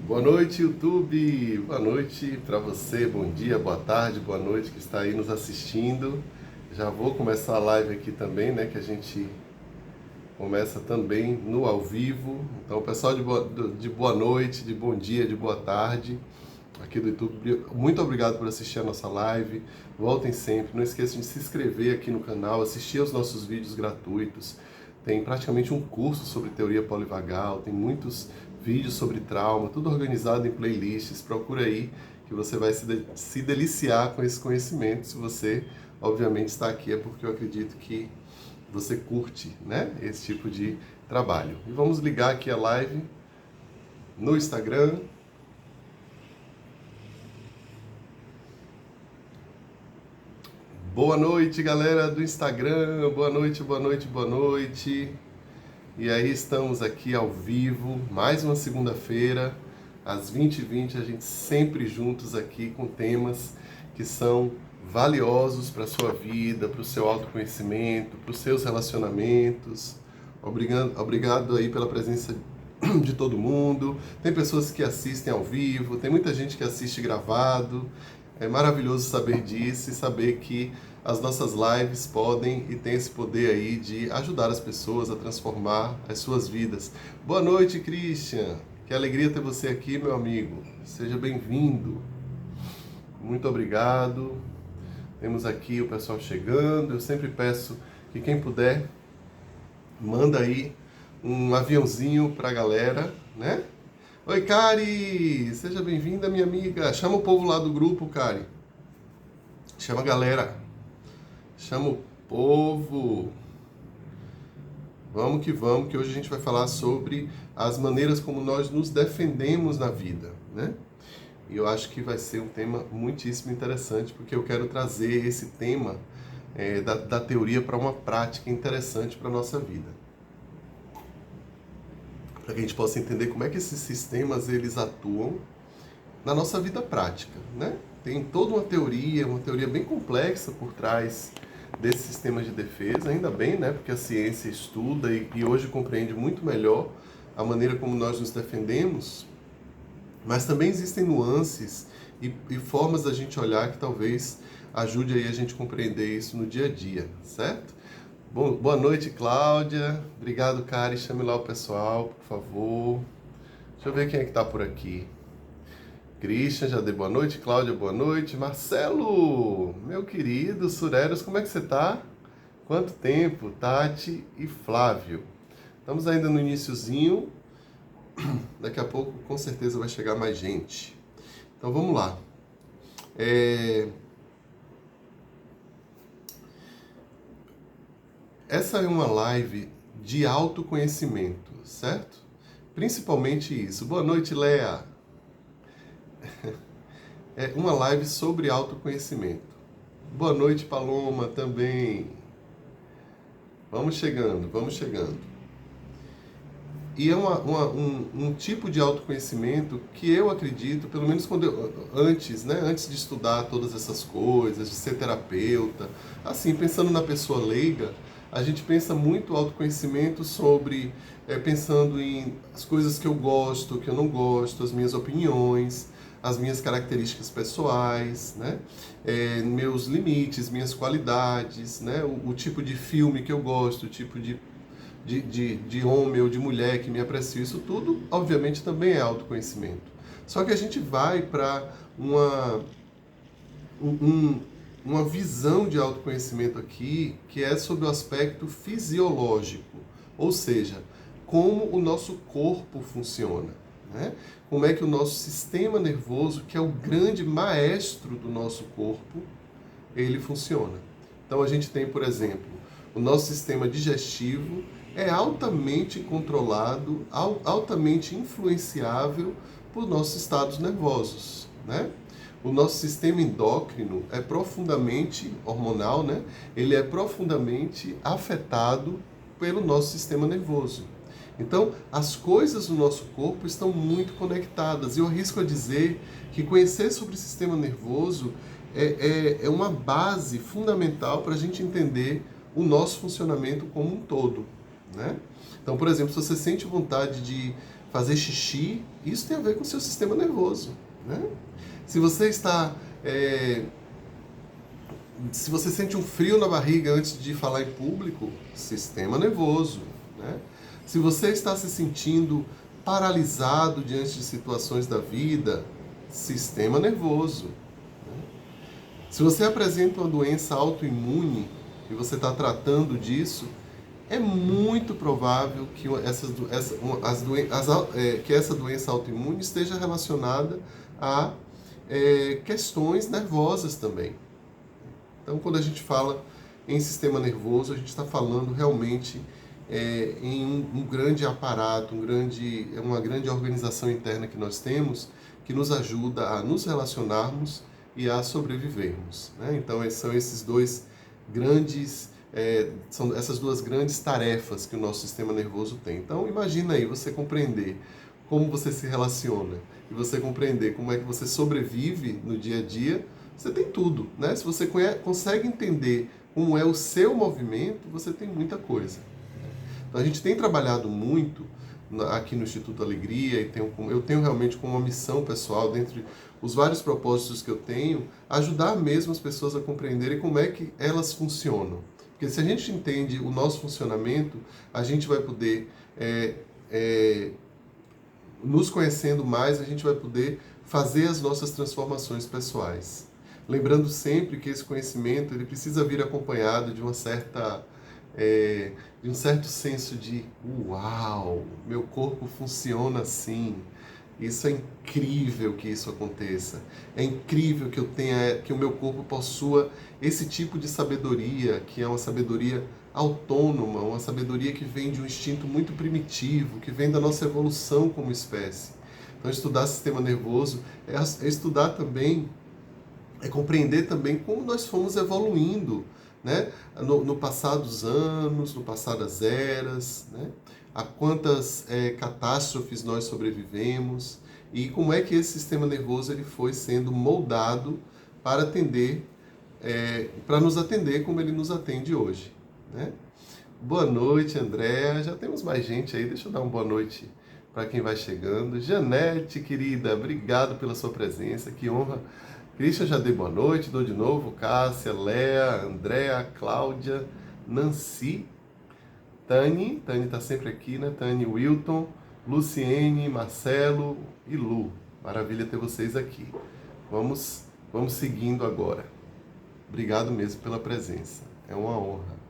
Boa noite, YouTube! Boa noite para você, bom dia, boa tarde, boa noite que está aí nos assistindo. Já vou começar a live aqui também, né? Que a gente começa também no ao vivo. Então, pessoal de boa noite, de bom dia, de boa tarde, aqui do YouTube, muito obrigado por assistir a nossa live. Voltem sempre, não esqueçam de se inscrever aqui no canal, assistir aos nossos vídeos gratuitos. Tem praticamente um curso sobre teoria polivagal, tem muitos vídeos sobre trauma, tudo organizado em playlists. Procura aí que você vai se deliciar com esse conhecimento. Se você, obviamente, está aqui é porque eu acredito que você curte, né, esse tipo de trabalho. E vamos ligar aqui a live no Instagram. Boa noite, galera do Instagram. Boa noite, boa noite, boa noite. E aí estamos aqui ao vivo, mais uma segunda-feira, às 20h20, a gente sempre juntos aqui com temas que são valiosos para a sua vida, para o seu autoconhecimento, para os seus relacionamentos. Obrigado aí pela presença de todo mundo. Tem pessoas que assistem ao vivo, tem muita gente que assiste gravado. É maravilhoso saber disso e saber que as nossas lives podem e têm esse poder aí de ajudar as pessoas a transformar as suas vidas. Boa noite, Christian. Que alegria ter você aqui, meu amigo. Seja bem-vindo. Muito obrigado. Temos aqui o pessoal chegando. Eu sempre peço que quem puder, manda aí um aviãozinho para a galera, né? Oi, Kari! Seja bem-vinda, minha amiga. Chama o povo lá do grupo, Kari. Chama a galera. Chama o povo. Vamos, que hoje a gente vai falar sobre as maneiras como nós nos defendemos na vida, né? E eu acho que vai ser um tema muitíssimo interessante, porque eu quero trazer esse tema da teoria para uma prática interessante para a nossa vida. Para que a gente possa entender como é que esses sistemas eles atuam na nossa vida prática, né? Tem toda uma teoria bem complexa por trás desse sistema de defesa, ainda bem, né? Porque a ciência estuda e hoje compreende muito melhor a maneira como nós nos defendemos, mas também existem nuances e formas da gente olhar que talvez ajude aí a gente compreender isso no dia a dia, certo? Bom, boa noite, Cláudia. Obrigado, Kari. Chame lá o pessoal, por favor. Deixa eu ver quem é que tá por aqui. Christian, já dei boa noite. Cláudia, boa noite. Marcelo, meu querido, Sureros, como é que você tá? Quanto tempo? Tati e Flávio. Estamos ainda no iniciozinho. Daqui a pouco, com certeza, vai chegar mais gente. Então, vamos lá. Essa é uma live de autoconhecimento, certo? Principalmente isso. Boa noite, Léa. É uma live sobre autoconhecimento. Boa noite, Paloma, também. Vamos chegando, vamos chegando. E é um tipo de autoconhecimento que eu acredito, pelo menos antes de estudar todas essas coisas, de ser terapeuta, assim, pensando na pessoa leiga, a gente pensa muito autoconhecimento sobre, pensando em as coisas que eu gosto, que eu não gosto, as minhas opiniões, as minhas características pessoais, né? Meus limites, minhas qualidades, né? O tipo de filme que eu gosto, o tipo de homem ou de mulher que me aprecia, isso tudo, obviamente, também é autoconhecimento. Só que a gente vai para uma visão de autoconhecimento aqui que é sobre o aspecto fisiológico, ou seja, como o nosso corpo funciona, né? Como é que o nosso sistema nervoso, que é o grande maestro do nosso corpo, ele funciona. Então a gente tem, por exemplo, o nosso sistema digestivo é altamente controlado, altamente influenciável por nossos estados nervosos, né? O nosso sistema endócrino é profundamente hormonal, né? Ele é profundamente afetado pelo nosso sistema nervoso. Então, as coisas do nosso corpo estão muito conectadas. E eu arrisco a dizer que conhecer sobre o sistema nervoso é uma base fundamental para a gente entender o nosso funcionamento como um todo, né? Então, por exemplo, se você sente vontade de fazer xixi, isso tem a ver com o seu sistema nervoso, né? Se você está... se você sente um frio na barriga antes de falar em público, sistema nervoso, né? Se você está se sentindo paralisado diante de situações da vida, sistema nervoso. Se você apresenta uma doença autoimune e você está tratando disso, é muito provável que que essa doença autoimune esteja relacionada a questões nervosas também. Então, quando a gente fala em sistema nervoso, a gente está falando realmente em um grande aparato, uma grande organização interna que nós temos, que nos ajuda a nos relacionarmos e a sobrevivermos, né? Então, são essas duas grandes tarefas que o nosso sistema nervoso tem. Então, imagina aí você compreender como você se relaciona e você compreender como é que você sobrevive no dia a dia. Você tem tudo, né? Se você consegue entender como é o seu movimento, você tem muita coisa. Então, a gente tem trabalhado muito aqui no Instituto Alegria e eu tenho realmente como uma missão pessoal, dentre os vários propósitos que eu tenho, ajudar mesmo as pessoas a compreenderem como é que elas funcionam. Porque se a gente entende o nosso funcionamento, a gente vai poder, nos conhecendo mais, a gente vai poder fazer as nossas transformações pessoais. Lembrando sempre que esse conhecimento ele precisa vir acompanhado de um certo senso de uau, meu corpo funciona assim. Isso é incrível que isso aconteça. É incrível que o meu corpo possua esse tipo de sabedoria, que é uma sabedoria autônoma, uma sabedoria que vem de um instinto muito primitivo, que vem da nossa evolução como espécie. Então, estudar sistema nervoso é estudar também, é compreender também como nós fomos evoluindo, né? No passar dos anos, no passar das eras, né? A quantas catástrofes nós sobrevivemos e como é que esse sistema nervoso ele foi sendo moldado para para nos atender como ele nos atende hoje, né? Boa noite, Andréa. Já temos mais gente aí. Deixa eu dar uma boa noite para quem vai chegando. Janete, querida, obrigado pela sua presença. Que honra. Cristian, já dei boa noite. Dou de novo. Cássia, Léa, Andréa, Cláudia, Nancy, Tani está sempre aqui, né? Tani, Wilton, Luciene, Marcelo e Lu. Maravilha ter vocês aqui. Vamos seguindo agora. Obrigado mesmo pela presença. É uma honra.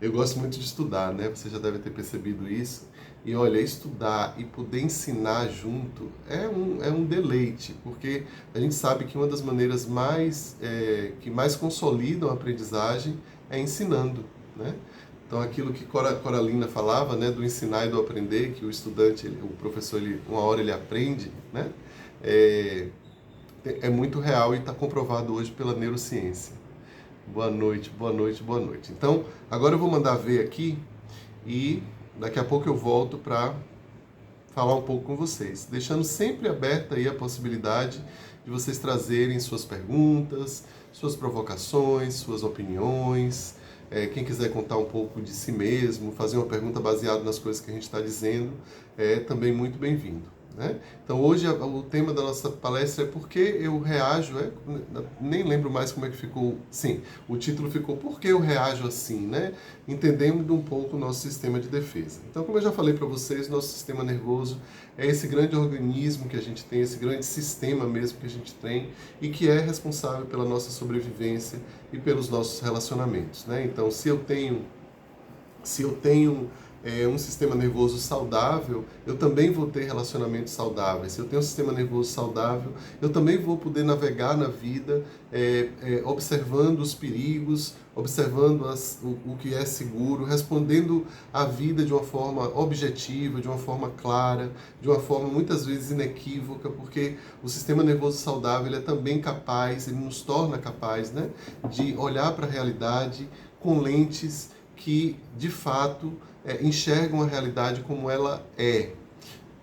Eu gosto muito de estudar, né? Você já deve ter percebido isso. E olha, estudar e poder ensinar junto é um deleite, porque a gente sabe que uma das maneiras que mais consolidam a aprendizagem é ensinando, né? Então, aquilo que Coralina falava, né, do ensinar e do aprender, que o estudante, o professor, uma hora ele aprende, né, é muito real e está comprovado hoje pela neurociência. Boa noite, boa noite, boa noite. Então, agora eu vou mandar ver aqui e daqui a pouco eu volto para falar um pouco com vocês, deixando sempre aberta aí a possibilidade de vocês trazerem suas perguntas, suas provocações, suas opiniões. Quem quiser contar um pouco de si mesmo, fazer uma pergunta baseada nas coisas que a gente está dizendo, é também muito bem-vindo, né? Então, hoje o tema da nossa palestra é Por que eu reajo? Nem lembro mais como é que ficou. Sim, o título ficou Por que eu reajo assim, né? Entendendo um pouco o nosso sistema de defesa. Então, como eu já falei para vocês, nosso sistema nervoso é esse grande organismo que a gente tem, esse grande sistema mesmo que a gente tem e que é responsável pela nossa sobrevivência e pelos nossos relacionamentos, né? Então, se eu tenho um sistema nervoso saudável, eu também vou ter relacionamentos saudáveis. Se eu tenho um sistema nervoso saudável, eu também vou poder navegar na vida observando os perigos, observando o que é seguro, respondendo à vida de uma forma objetiva, de uma forma clara, de uma forma muitas vezes inequívoca, porque o sistema nervoso saudável ele é também capaz, ele nos torna capaz, né, de olhar para a realidade com lentes que, de fato, enxergam a realidade como ela é,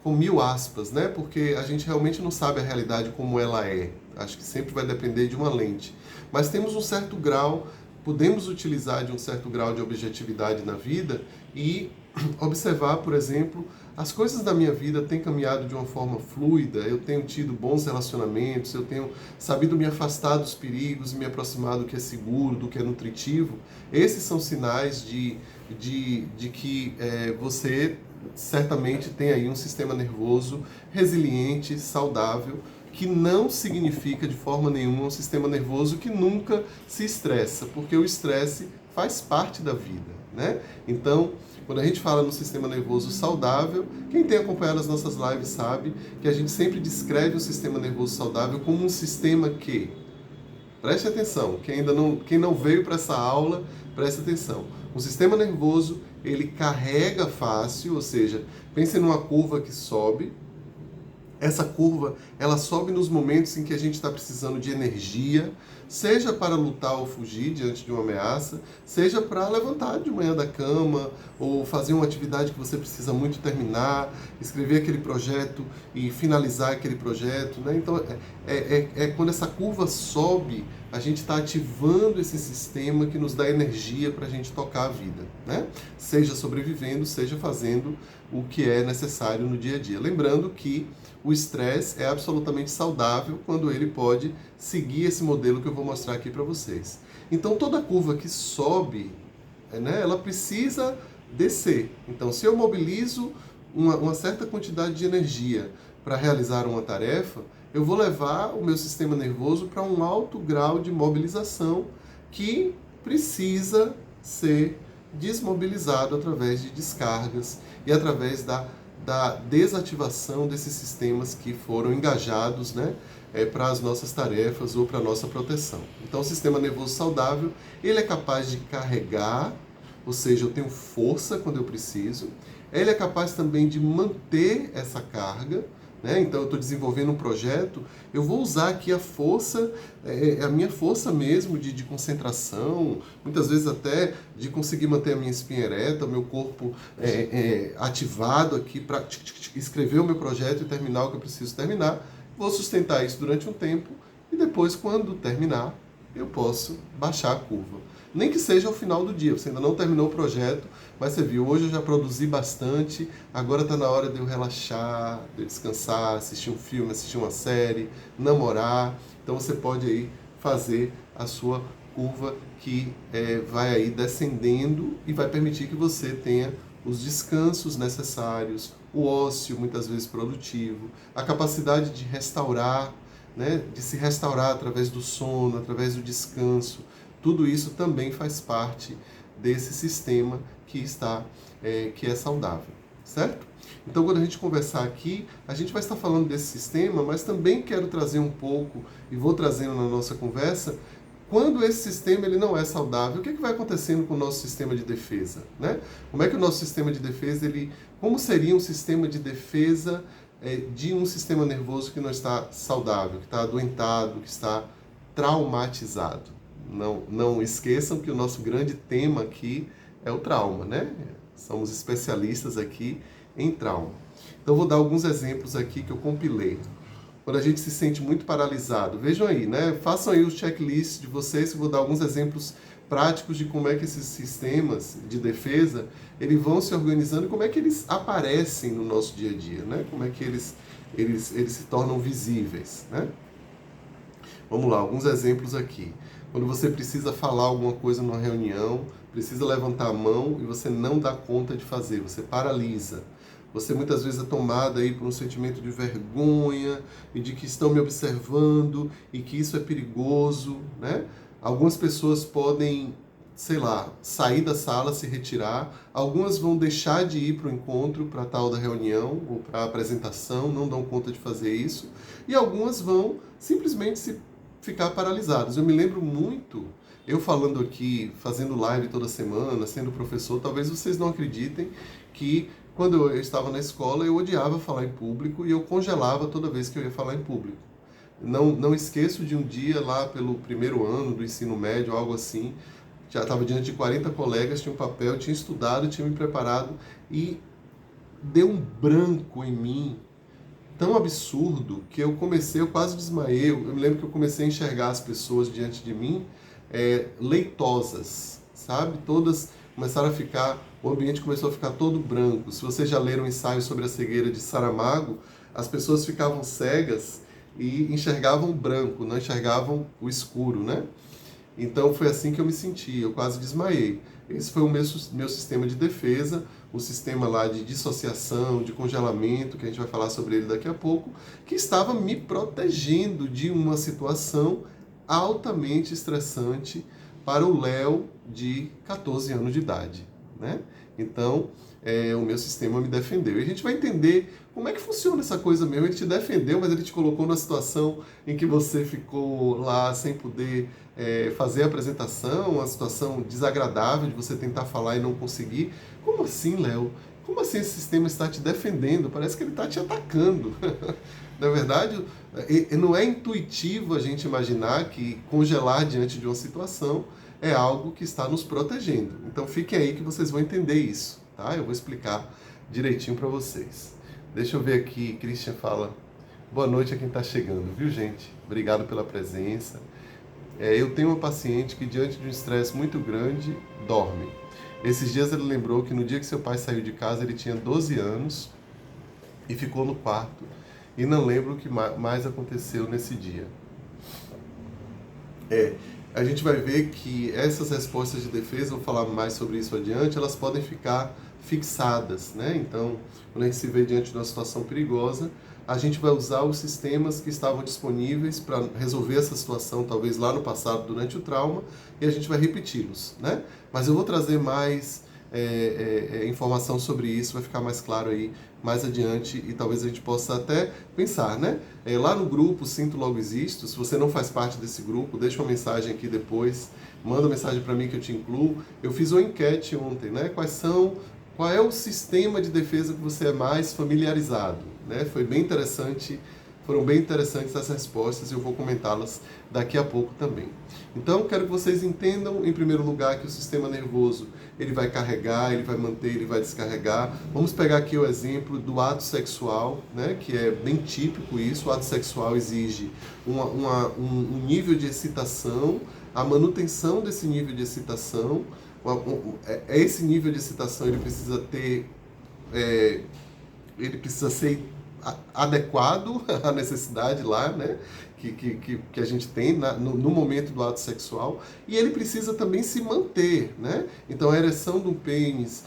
com 1000 aspas, né? Porque a gente realmente não sabe a realidade como ela é. Acho que sempre vai depender de uma lente. Mas temos um certo grau, podemos utilizar de um certo grau de objetividade na vida e observar, por exemplo, as coisas da minha vida têm caminhado de uma forma fluida, eu tenho tido bons relacionamentos, eu tenho sabido me afastar dos perigos e me aproximar do que é seguro, do que é nutritivo. Esses são sinais de que você certamente tem aí um sistema nervoso resiliente, saudável, que não significa de forma nenhuma um sistema nervoso que nunca se estressa, porque o estresse faz parte da vida, né? Então, quando a gente fala no sistema nervoso saudável, quem tem acompanhado as nossas lives sabe que a gente sempre descreve o sistema nervoso saudável como um sistema que, preste atenção, quem não veio para essa aula, preste atenção. O sistema nervoso, ele carrega fácil, ou seja, pense numa curva que sobe. Essa curva, ela sobe nos momentos em que a gente está precisando de energia, seja para lutar ou fugir diante de uma ameaça, seja para levantar de manhã da cama, ou fazer uma atividade que você precisa muito terminar, escrever aquele projeto e finalizar aquele projeto, né? Então, quando essa curva sobe, a gente está ativando esse sistema que nos dá energia para a gente tocar a vida, né? Seja sobrevivendo, seja fazendo o que é necessário no dia a dia. Lembrando que o estresse é absolutamente saudável quando ele pode seguir esse modelo que eu vou mostrar aqui para vocês. Então, toda curva que sobe, né, ela precisa descer. Então, se eu mobilizo uma certa quantidade de energia para realizar uma tarefa, eu vou levar o meu sistema nervoso para um alto grau de mobilização que precisa ser desmobilizado através de descargas e através da desativação desses sistemas que foram engajados, né, para as nossas tarefas ou para a nossa proteção. Então, o sistema nervoso saudável, ele é capaz de carregar, ou seja, eu tenho força quando eu preciso. Ele é capaz também de manter essa carga, né? Então, eu estou desenvolvendo um projeto, eu vou usar aqui a força, a minha força mesmo de concentração, muitas vezes até de conseguir manter a minha espinha ereta, o meu corpo ativado aqui para escrever o meu projeto e terminar o que eu preciso terminar. Vou sustentar isso durante um tempo e depois, quando terminar, eu posso baixar a curva. Nem que seja ao final do dia, você ainda não terminou o projeto, mas você viu, hoje eu já produzi bastante, agora está na hora de eu relaxar, de eu descansar, assistir um filme, assistir uma série, namorar. Então você pode aí fazer a sua curva que vai aí descendendo e vai permitir que você tenha os descansos necessários, o ócio muitas vezes produtivo, a capacidade de restaurar, né, de se restaurar através do sono, através do descanso. Tudo isso também faz parte desse sistema que é saudável, certo? Então, quando a gente conversar aqui, a gente vai estar falando desse sistema, mas também quero trazer um pouco, e vou trazendo na nossa conversa, quando esse sistema ele não é saudável, o que vai acontecendo com o nosso sistema de defesa, né? Como é que o nosso sistema de defesa, como seria um sistema de defesa de um sistema nervoso que não está saudável, que está adoentado, que está traumatizado? Não esqueçam que o nosso grande tema aqui é o trauma, né? Somos especialistas aqui em trauma. Então, vou dar alguns exemplos aqui que eu compilei. Quando a gente se sente muito paralisado, vejam aí, né? Façam aí os checklists de vocês, eu vou dar alguns exemplos práticos de como é que esses sistemas de defesa, eles vão se organizando e como é que eles aparecem no nosso dia a dia, né? Como é que eles se tornam visíveis, né? Vamos lá, alguns exemplos aqui. Quando você precisa falar alguma coisa numa reunião, precisa levantar a mão e você não dá conta de fazer, você paralisa. Você muitas vezes é tomada aí por um sentimento de vergonha e de que estão me observando e que isso é perigoso, né? Algumas pessoas podem, sei lá, sair da sala, se retirar. Algumas vão deixar de ir para o encontro, para a tal da reunião ou para a apresentação, não dão conta de fazer isso. E algumas vão simplesmente ficar paralisadas. Eu me lembro muito, eu falando aqui, fazendo live toda semana, sendo professor, talvez vocês não acreditem que quando eu estava na escola eu odiava falar em público e eu congelava toda vez que eu ia falar em público. Não esqueço de um dia lá pelo primeiro ano do ensino médio, algo assim, já estava diante de 40 colegas, tinha um papel, tinha estudado, tinha me preparado e deu um branco em mim tão absurdo que eu quase desmaiei. Eu me lembro que eu comecei a enxergar as pessoas diante de mim leitosas, sabe? Todas o ambiente começou a ficar todo branco. Se vocês já leram o ensaio sobre a cegueira de Saramago, as pessoas ficavam cegas e enxergavam branco, não enxergavam o escuro, né? Então foi assim que eu me senti, eu quase desmaiei. Esse foi o meu sistema de defesa, o sistema lá de dissociação, de congelamento, que a gente vai falar sobre ele daqui a pouco, que estava me protegendo de uma situação altamente estressante para o Léo de 14 anos de idade, né? Então, o meu sistema me defendeu. E a gente vai entender como é que funciona essa coisa mesmo. Ele te defendeu, mas ele te colocou numa situação em que você ficou lá sem poder fazer a apresentação, uma situação desagradável de você tentar falar e não conseguir. Como assim, Léo? Como assim esse sistema está te defendendo? Parece que ele está te atacando. Na verdade, não é intuitivo a gente imaginar que congelar diante de uma situação é algo que está nos protegendo. Então fiquem aí que vocês vão entender isso, tá? Eu vou explicar direitinho para vocês. Deixa eu ver aqui, Christian fala, boa noite a quem está chegando, viu, gente? Obrigado pela presença. Eu tenho uma paciente que diante de um estresse muito grande, dorme. Esses dias ele lembrou que no dia que seu pai saiu de casa ele tinha 12 anos e ficou no quarto. E não lembro o que mais aconteceu nesse dia. A gente vai ver que essas respostas de defesa, vou falar mais sobre isso adiante, elas podem ficar fixadas, né? Então, quando a gente se vê diante de uma situação perigosa, a gente vai usar os sistemas que estavam disponíveis para resolver essa situação, talvez lá no passado, durante o trauma, e a gente vai repeti-los, né? Mas eu vou trazer mais informação sobre isso, vai ficar mais claro aí mais adiante e talvez a gente possa até pensar, né? Lá no grupo Sinto Logo Existo, se você não faz parte desse grupo, deixa uma mensagem aqui depois, manda uma mensagem para mim que eu te incluo. Eu fiz uma enquete ontem, né? Qual é o sistema de defesa que você é mais familiarizado, né? Foi bem interessante, foram bem interessantes as respostas e eu vou comentá-las daqui a pouco também. Então, quero que vocês entendam, em primeiro lugar, que o sistema nervoso, ele vai carregar, ele vai manter, ele vai descarregar. Vamos pegar aqui o exemplo do ato sexual, né, que é bem típico isso. O ato sexual exige um nível de excitação, a manutenção desse nível de excitação. Esse nível de excitação, ele precisa ter... ele precisa ser adequado à necessidade lá, né? Que a gente tem no momento do ato sexual, e ele precisa também se manter, né? Então a ereção do pênis,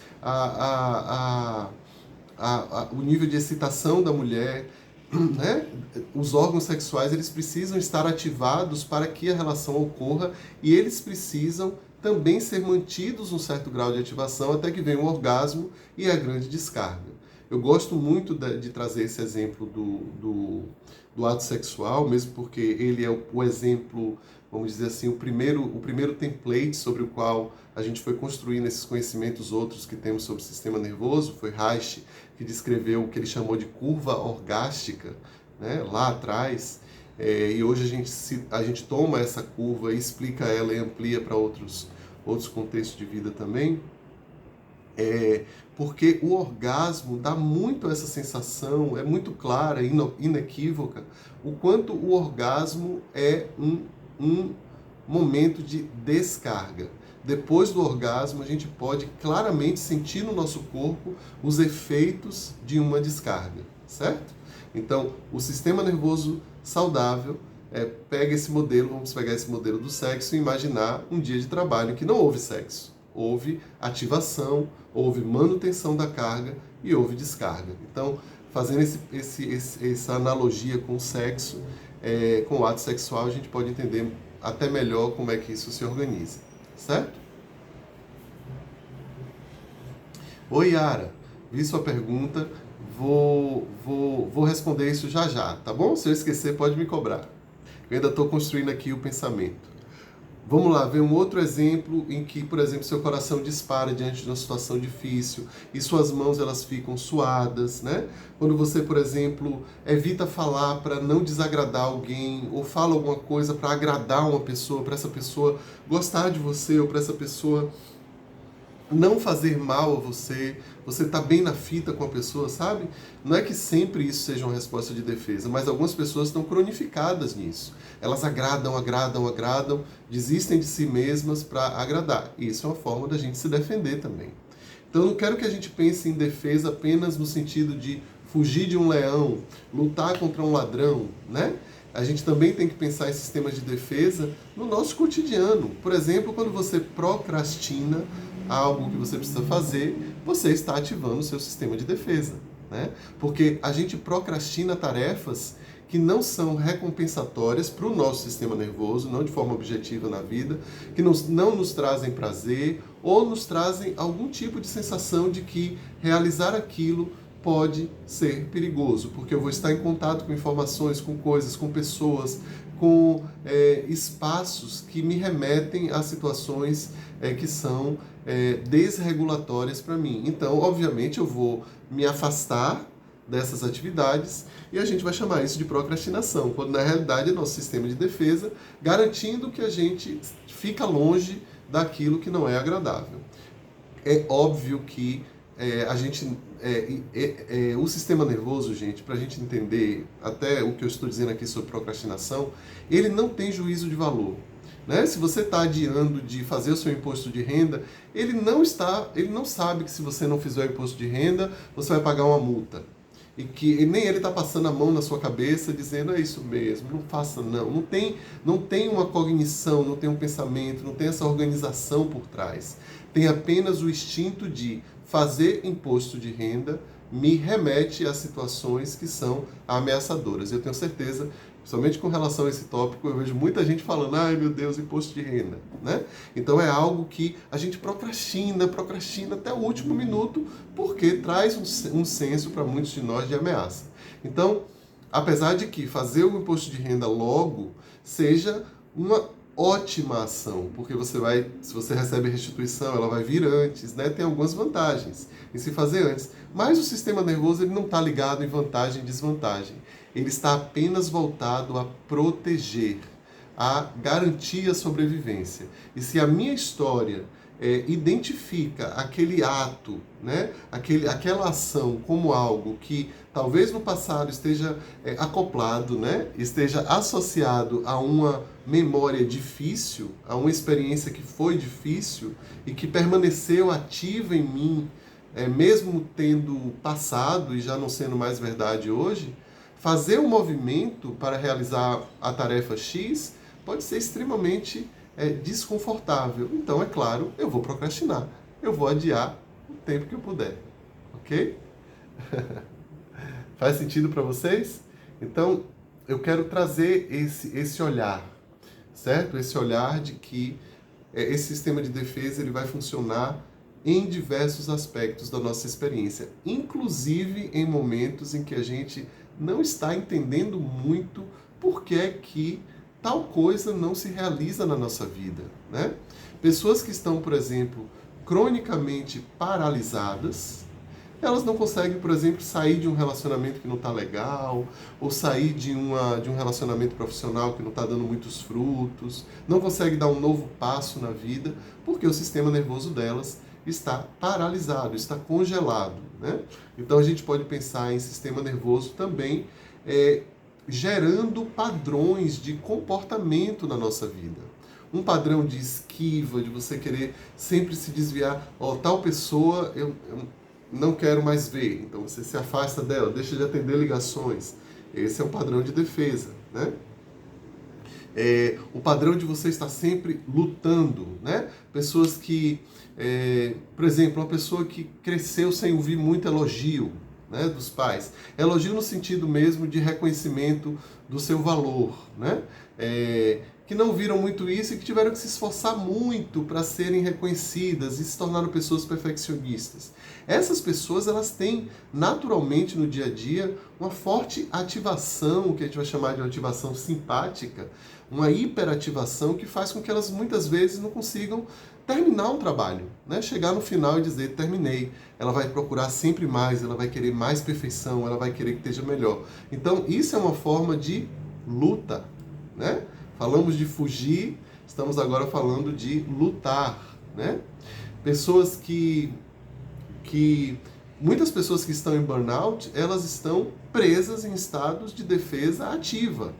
o nível de excitação da mulher, né? Os órgãos sexuais, eles precisam estar ativados para que a relação ocorra, e eles precisam também ser mantidos um certo grau de ativação até que venha o orgasmo e a grande descarga. Eu gosto muito de trazer esse exemplo do ato sexual, mesmo porque ele é o exemplo, vamos dizer assim, o primeiro template sobre o qual a gente foi construindo esses conhecimentos outros que temos sobre o sistema nervoso. Foi Reich que descreveu o que ele chamou de curva orgástica, né, lá atrás. E hoje a gente toma essa curva e explica ela e amplia para outros contextos de vida também. Porque o orgasmo dá muito essa sensação, é muito clara, inequívoca, o quanto o orgasmo é um momento de descarga. Depois do orgasmo, a gente pode claramente sentir no nosso corpo os efeitos de uma descarga, certo? Então, o sistema nervoso saudável pega esse modelo, vamos pegar esse modelo do sexo e imaginar um dia de trabalho em que não houve sexo. Houve ativação, houve manutenção da carga e houve descarga. Então, fazendo essa analogia com o sexo, com o ato sexual, a gente pode entender até melhor como é que isso se organiza, certo? Oi, Yara, vi sua pergunta, vou responder isso já, tá bom? Se eu esquecer, pode me cobrar. Eu ainda estou construindo aqui o pensamento. Vamos lá, ver um outro exemplo em que, por exemplo, seu coração dispara diante de uma situação difícil e suas mãos elas ficam suadas, né? Quando você, por exemplo, evita falar para não desagradar alguém ou fala alguma coisa para agradar uma pessoa, para essa pessoa gostar de você ou para essa pessoa não fazer mal a você, você tá bem na fita com a pessoa, sabe? Não é que sempre isso seja uma resposta de defesa, mas algumas pessoas estão cronificadas nisso. Elas agradam, desistem de si mesmas para agradar. Isso é uma forma da gente se defender também. Então eu não quero que a gente pense em defesa apenas no sentido de fugir de um leão, lutar contra um ladrão, né? A gente também tem que pensar em sistemas de defesa no nosso cotidiano. Por exemplo, quando você procrastina algo que você precisa fazer, você está ativando o seu sistema de defesa, né? Porque a gente procrastina tarefas que não são recompensatórias para o nosso sistema nervoso, não de forma objetiva na vida, que não nos trazem prazer ou nos trazem algum tipo de sensação de que realizar aquilo pode ser perigoso, porque eu vou estar em contato com informações, com coisas, com pessoas, com espaços que me remetem a situações que são desregulatórias para mim. Então, obviamente, eu vou me afastar dessas atividades e a gente vai chamar isso de procrastinação, quando na realidade é nosso sistema de defesa garantindo que a gente fica longe daquilo que não é agradável. É óbvio que o sistema nervoso, gente, para a gente entender até o que eu estou dizendo aqui sobre procrastinação, ele não tem juízo de valor. Né? Se você está adiando de fazer o seu imposto de renda, ele não sabe que se você não fizer o imposto de renda, você vai pagar uma multa. E nem ele está passando a mão na sua cabeça dizendo, é isso mesmo, não faça não. Não tem uma cognição, não tem um pensamento, não tem essa organização por trás. Tem apenas o instinto de fazer imposto de renda me remete a situações que são ameaçadoras. Eu tenho certeza, principalmente com relação a esse tópico, eu vejo muita gente falando, ai meu Deus, imposto de renda, né? Então é algo que a gente procrastina até o último minuto, porque traz um senso para muitos de nós de ameaça. Então, apesar de que fazer o imposto de renda logo seja uma ótima ação, porque se você recebe restituição, ela vai vir antes, né? Tem algumas vantagens em se fazer antes. Mas o sistema nervoso ele não está ligado em vantagem e desvantagem. Ele está apenas voltado a proteger, a garantir a sobrevivência. E se a minha história identifica aquele ato, né? Aquela ação como algo que talvez no passado esteja acoplado, né? Esteja associado a uma memória difícil, a uma experiência que foi difícil e que permaneceu ativa em mim, mesmo tendo passado e já não sendo mais verdade hoje, fazer um movimento para realizar a tarefa X pode ser extremamente desconfortável. Então, é claro, eu vou procrastinar. Eu vou adiar o tempo que eu puder. Ok? Faz sentido para vocês? Então, eu quero trazer esse olhar, certo? Esse olhar de que esse sistema de defesa ele vai funcionar em diversos aspectos da nossa experiência, inclusive em momentos em que a gente não está entendendo muito por que é que tal coisa não se realiza na nossa vida, né? Pessoas que estão, por exemplo, cronicamente paralisadas, elas não conseguem, por exemplo, sair de um relacionamento que não está legal, ou sair de um relacionamento profissional que não está dando muitos frutos, não conseguem dar um novo passo na vida, porque o sistema nervoso delas está paralisado, está congelado, né? Então a gente pode pensar em sistema nervoso também gerando padrões de comportamento na nossa vida. Um padrão de esquiva, de você querer sempre se desviar. Tal pessoa eu não quero mais ver. Então você se afasta dela, deixa de atender ligações. Esse é um padrão de defesa, né? O padrão de você estar sempre lutando, né? Pessoas que, por exemplo, uma pessoa que cresceu sem ouvir muito elogio, né, dos pais. Elogio no sentido mesmo de reconhecimento do seu valor, né? Que não viram muito isso e que tiveram que se esforçar muito para serem reconhecidas e se tornaram pessoas perfeccionistas. Essas pessoas, elas têm naturalmente no dia a dia uma forte ativação, que a gente vai chamar de uma ativação simpática, uma hiperativação que faz com que elas muitas vezes não consigam terminar um trabalho, né? Chegar no final e dizer, terminei. Ela vai procurar sempre mais, ela vai querer mais perfeição, ela vai querer que esteja melhor. Então, isso é uma forma de luta, né? Falamos de fugir, estamos agora falando de lutar, né? Pessoas que muitas pessoas que estão em burnout, elas estão presas em estados de defesa ativa,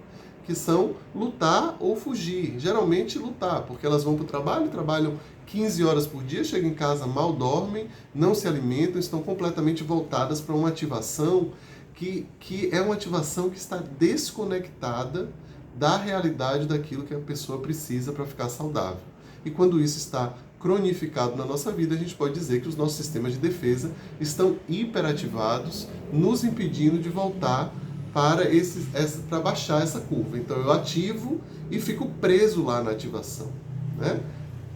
que são lutar ou fugir. Geralmente lutar, porque elas vão para o trabalho, trabalham 15 horas por dia, chegam em casa, mal dormem, não se alimentam, estão completamente voltadas para uma ativação que é uma ativação que está desconectada da realidade daquilo que a pessoa precisa para ficar saudável. E quando isso está cronificado na nossa vida, a gente pode dizer que os nossos sistemas de defesa estão hiperativados, nos impedindo de voltar para baixar essa curva. Então eu ativo e fico preso lá na ativação, né?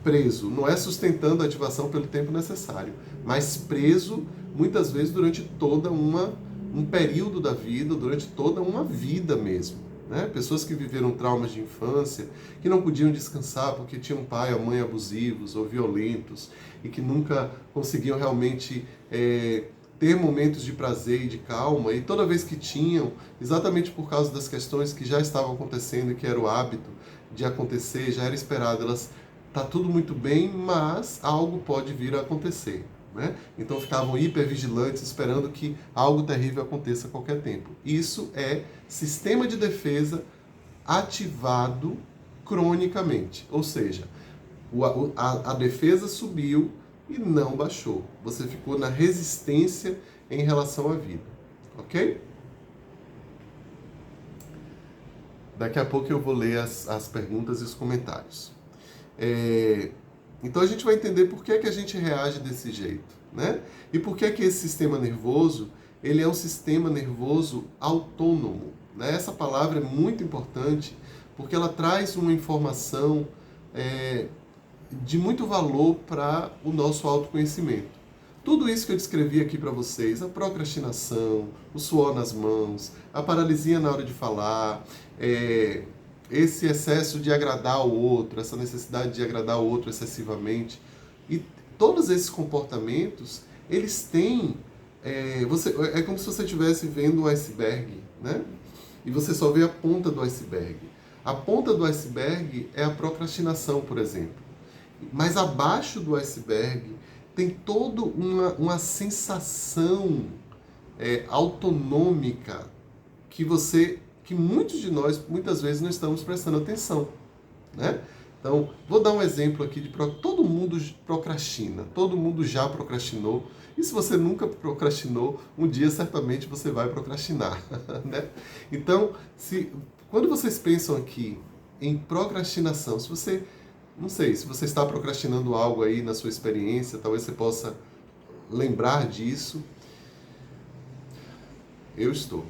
Preso, não é sustentando a ativação pelo tempo necessário, mas preso muitas vezes durante toda um período da vida, durante toda uma vida mesmo. Né? Pessoas que viveram traumas de infância, que não podiam descansar porque tinham pai ou mãe abusivos ou violentos e que nunca conseguiam realmente ter momentos de prazer e de calma, e toda vez que tinham, exatamente por causa das questões que já estavam acontecendo e que era o hábito de acontecer, já era esperado, elas tá tudo muito bem, mas algo pode vir a acontecer. Né? Então ficavam hipervigilantes, esperando que algo terrível aconteça a qualquer tempo. Isso é sistema de defesa ativado cronicamente. Ou seja, a defesa subiu e não baixou. Você ficou na resistência em relação à vida. Ok? Daqui a pouco eu vou ler as perguntas e os comentários. Então a gente vai entender por que a gente reage desse jeito, né? E por que esse sistema nervoso, ele é um sistema nervoso autônomo, né? Essa palavra é muito importante porque ela traz uma informação de muito valor para o nosso autoconhecimento. Tudo isso que eu descrevi aqui para vocês, a procrastinação, o suor nas mãos, a paralisia na hora de falar, esse excesso de agradar o outro, essa necessidade de agradar o outro excessivamente, e todos esses comportamentos, eles têm... é como se você estivesse vendo um iceberg, né? E você só vê a ponta do iceberg. A ponta do iceberg é a procrastinação, por exemplo. Mas abaixo do iceberg tem toda uma sensação autonômica que muitos de nós, muitas vezes, não estamos prestando atenção, né? Então, vou dar um exemplo aqui de todo mundo procrastina, todo mundo já procrastinou, e se você nunca procrastinou, um dia certamente você vai procrastinar, né? Então, quando vocês pensam aqui em procrastinação, não sei, se você está procrastinando algo aí na sua experiência, talvez você possa lembrar disso. Eu estou.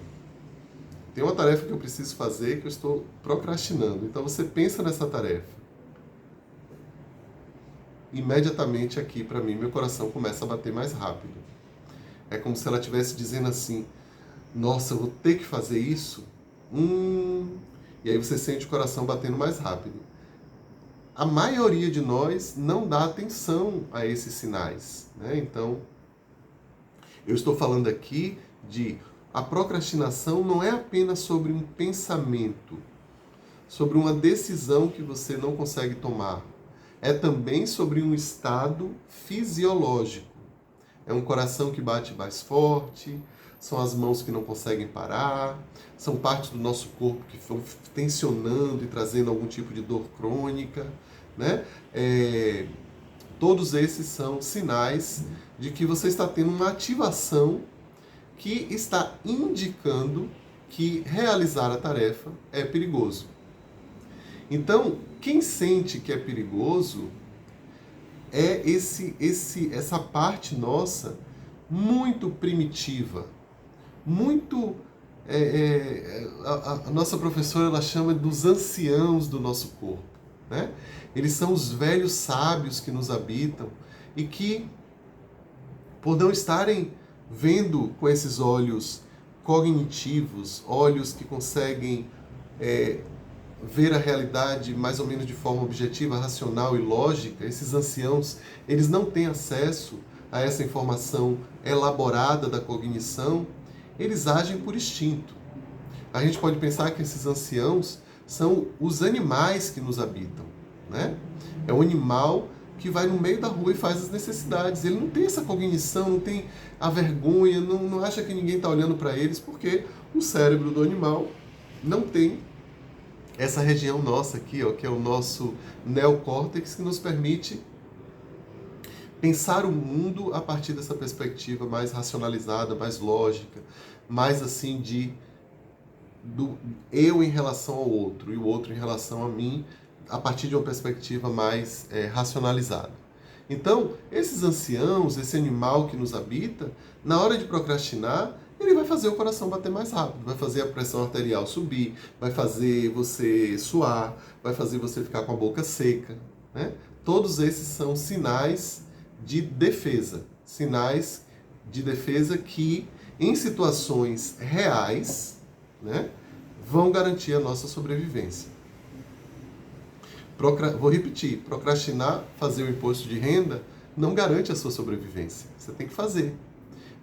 Tem uma tarefa que eu preciso fazer que eu estou procrastinando. Então você pensa nessa tarefa. Imediatamente aqui para mim, meu coração começa a bater mais rápido. É como se ela estivesse dizendo assim, nossa, eu vou ter que fazer isso? E aí você sente o coração batendo mais rápido. A maioria de nós não dá atenção a esses sinais, né? Então, eu estou falando aqui a procrastinação não é apenas sobre um pensamento, sobre uma decisão que você não consegue tomar. É também sobre um estado fisiológico. É um coração que bate mais forte, são as mãos que não conseguem parar, são partes do nosso corpo que estão tensionando e trazendo algum tipo de dor crônica, né? Todos esses são sinais de que você está tendo uma ativação que está indicando que realizar a tarefa é perigoso. Então, quem sente que é perigoso é essa parte nossa muito primitiva, muito... a nossa professora ela chama dos anciãos do nosso corpo, né? Eles são os velhos sábios que nos habitam e que, por não estarem vendo com esses olhos cognitivos, olhos que conseguem ver a realidade mais ou menos de forma objetiva, racional e lógica, esses anciãos, eles não têm acesso a essa informação elaborada da cognição, eles agem por instinto. A gente pode pensar que esses anciãos são os animais que nos habitam, né? É o animal que vai no meio da rua e faz as necessidades. Ele não tem essa cognição, não tem a vergonha, não acha que ninguém está olhando para eles, porque o cérebro do animal não tem essa região nossa aqui, ó, que é o nosso neocórtex, que nos permite pensar o mundo a partir dessa perspectiva mais racionalizada, mais lógica, mais assim do eu em relação ao outro e o outro em relação a mim, a partir de uma perspectiva mais racionalizada. Então, esses anciãos, esse animal que nos habita, na hora de procrastinar, ele vai fazer o coração bater mais rápido, vai fazer a pressão arterial subir, vai fazer você suar, vai fazer você ficar com a boca seca, né? Todos esses são sinais de defesa que, em situações reais, né, vão garantir a nossa sobrevivência. Vou repetir, procrastinar, fazer o imposto de renda, não garante a sua sobrevivência. Você tem que fazer.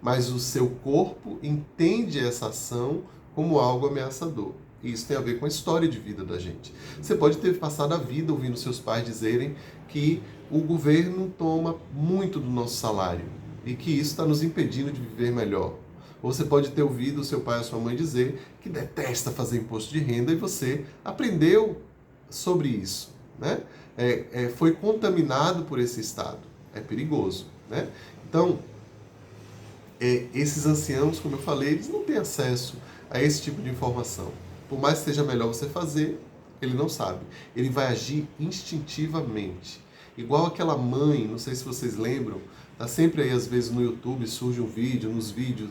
Mas o seu corpo entende essa ação como algo ameaçador. E isso tem a ver com a história de vida da gente. Você pode ter passado a vida ouvindo seus pais dizerem que o governo toma muito do nosso salário e que isso está nos impedindo de viver melhor. Ou você pode ter ouvido o seu pai ou sua mãe dizer que detesta fazer imposto de renda e você aprendeu sobre isso, né? Foi contaminado por esse estado. É perigoso, né? Então, esses anciãos, como eu falei, eles não têm acesso a esse tipo de informação. Por mais que seja melhor você fazer, ele não sabe. Ele vai agir instintivamente. Igual aquela mãe, não sei se vocês lembram, tá sempre aí às vezes no YouTube, surge um vídeo, nos vídeos,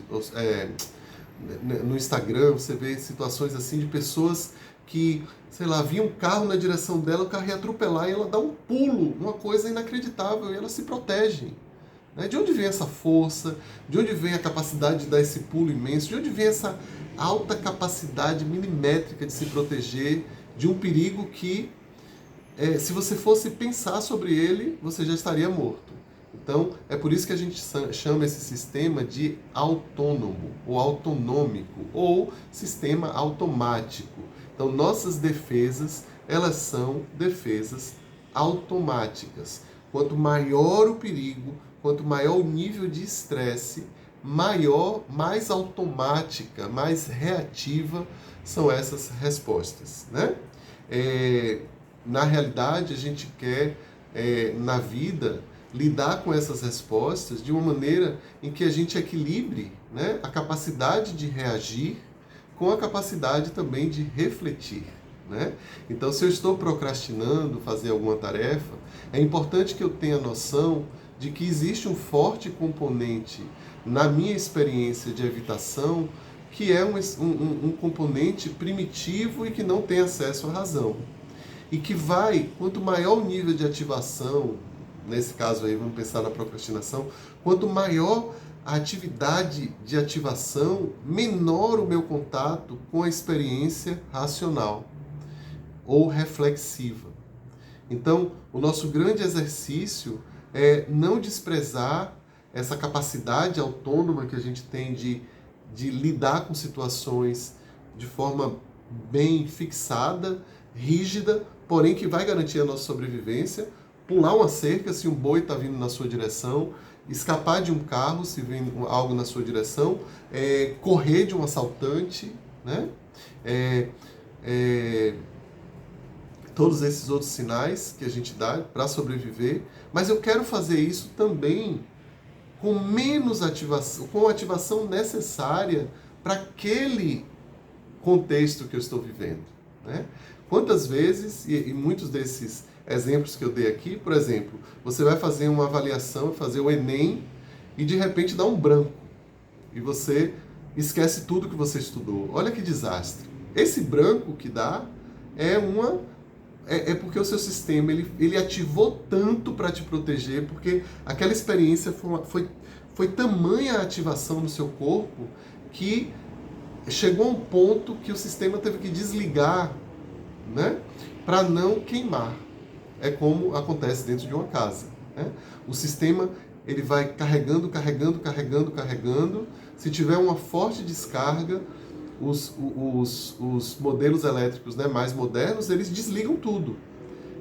no Instagram, você vê situações assim de pessoas que, sei lá, vinha um carro na direção dela, o carro ia atropelar e ela dá um pulo, uma coisa inacreditável, e elas se protegem. De onde vem essa força? De onde vem a capacidade de dar esse pulo imenso? De onde vem essa alta capacidade milimétrica de se proteger de um perigo que, se você fosse pensar sobre ele, você já estaria morto? Então, é por isso que a gente chama esse sistema de autônomo, ou autonômico, ou sistema automático. Então, nossas defesas, elas são defesas automáticas. Quanto maior o perigo, quanto maior o nível de estresse, mais automática, mais reativa são essas respostas, né? Na realidade, a gente quer, na vida, lidar com essas respostas de uma maneira em que a gente equilibre, né, a capacidade de reagir com a capacidade também de refletir, né? Então, se eu estou procrastinando fazer alguma tarefa, é importante que eu tenha noção de que existe um forte componente na minha experiência de evitação, que é um componente primitivo e que não tem acesso à razão. E que quanto maior o nível de ativação, nesse caso aí vamos pensar na procrastinação, quanto maior a atividade de ativação, menor o meu contato com a experiência racional ou reflexiva. Então, o nosso grande exercício é não desprezar essa capacidade autônoma que a gente tem de lidar com situações de forma bem fixada, rígida, porém que vai garantir a nossa sobrevivência, pular uma cerca se um boi está vindo na sua direção, escapar de um carro se vem algo na sua direção, correr de um assaltante, né? Todos esses outros sinais que a gente dá para sobreviver, mas eu quero fazer isso também com menos ativação, com a ativação necessária para aquele contexto que eu estou vivendo, né? Quantas vezes, e muitos desses exemplos que eu dei aqui, por exemplo, você vai fazer uma avaliação, fazer o Enem, e de repente dá um branco, e você esquece tudo que você estudou. Olha que desastre. Esse branco que dá é porque o seu sistema ele ativou tanto para te proteger, porque aquela experiência foi tamanha a ativação no seu corpo que chegou a um ponto que o sistema teve que desligar, né, para não queimar. É como acontece dentro de uma casa, né? O sistema ele vai carregando. Se tiver uma forte descarga, os modelos elétricos, né, mais modernos, eles desligam tudo.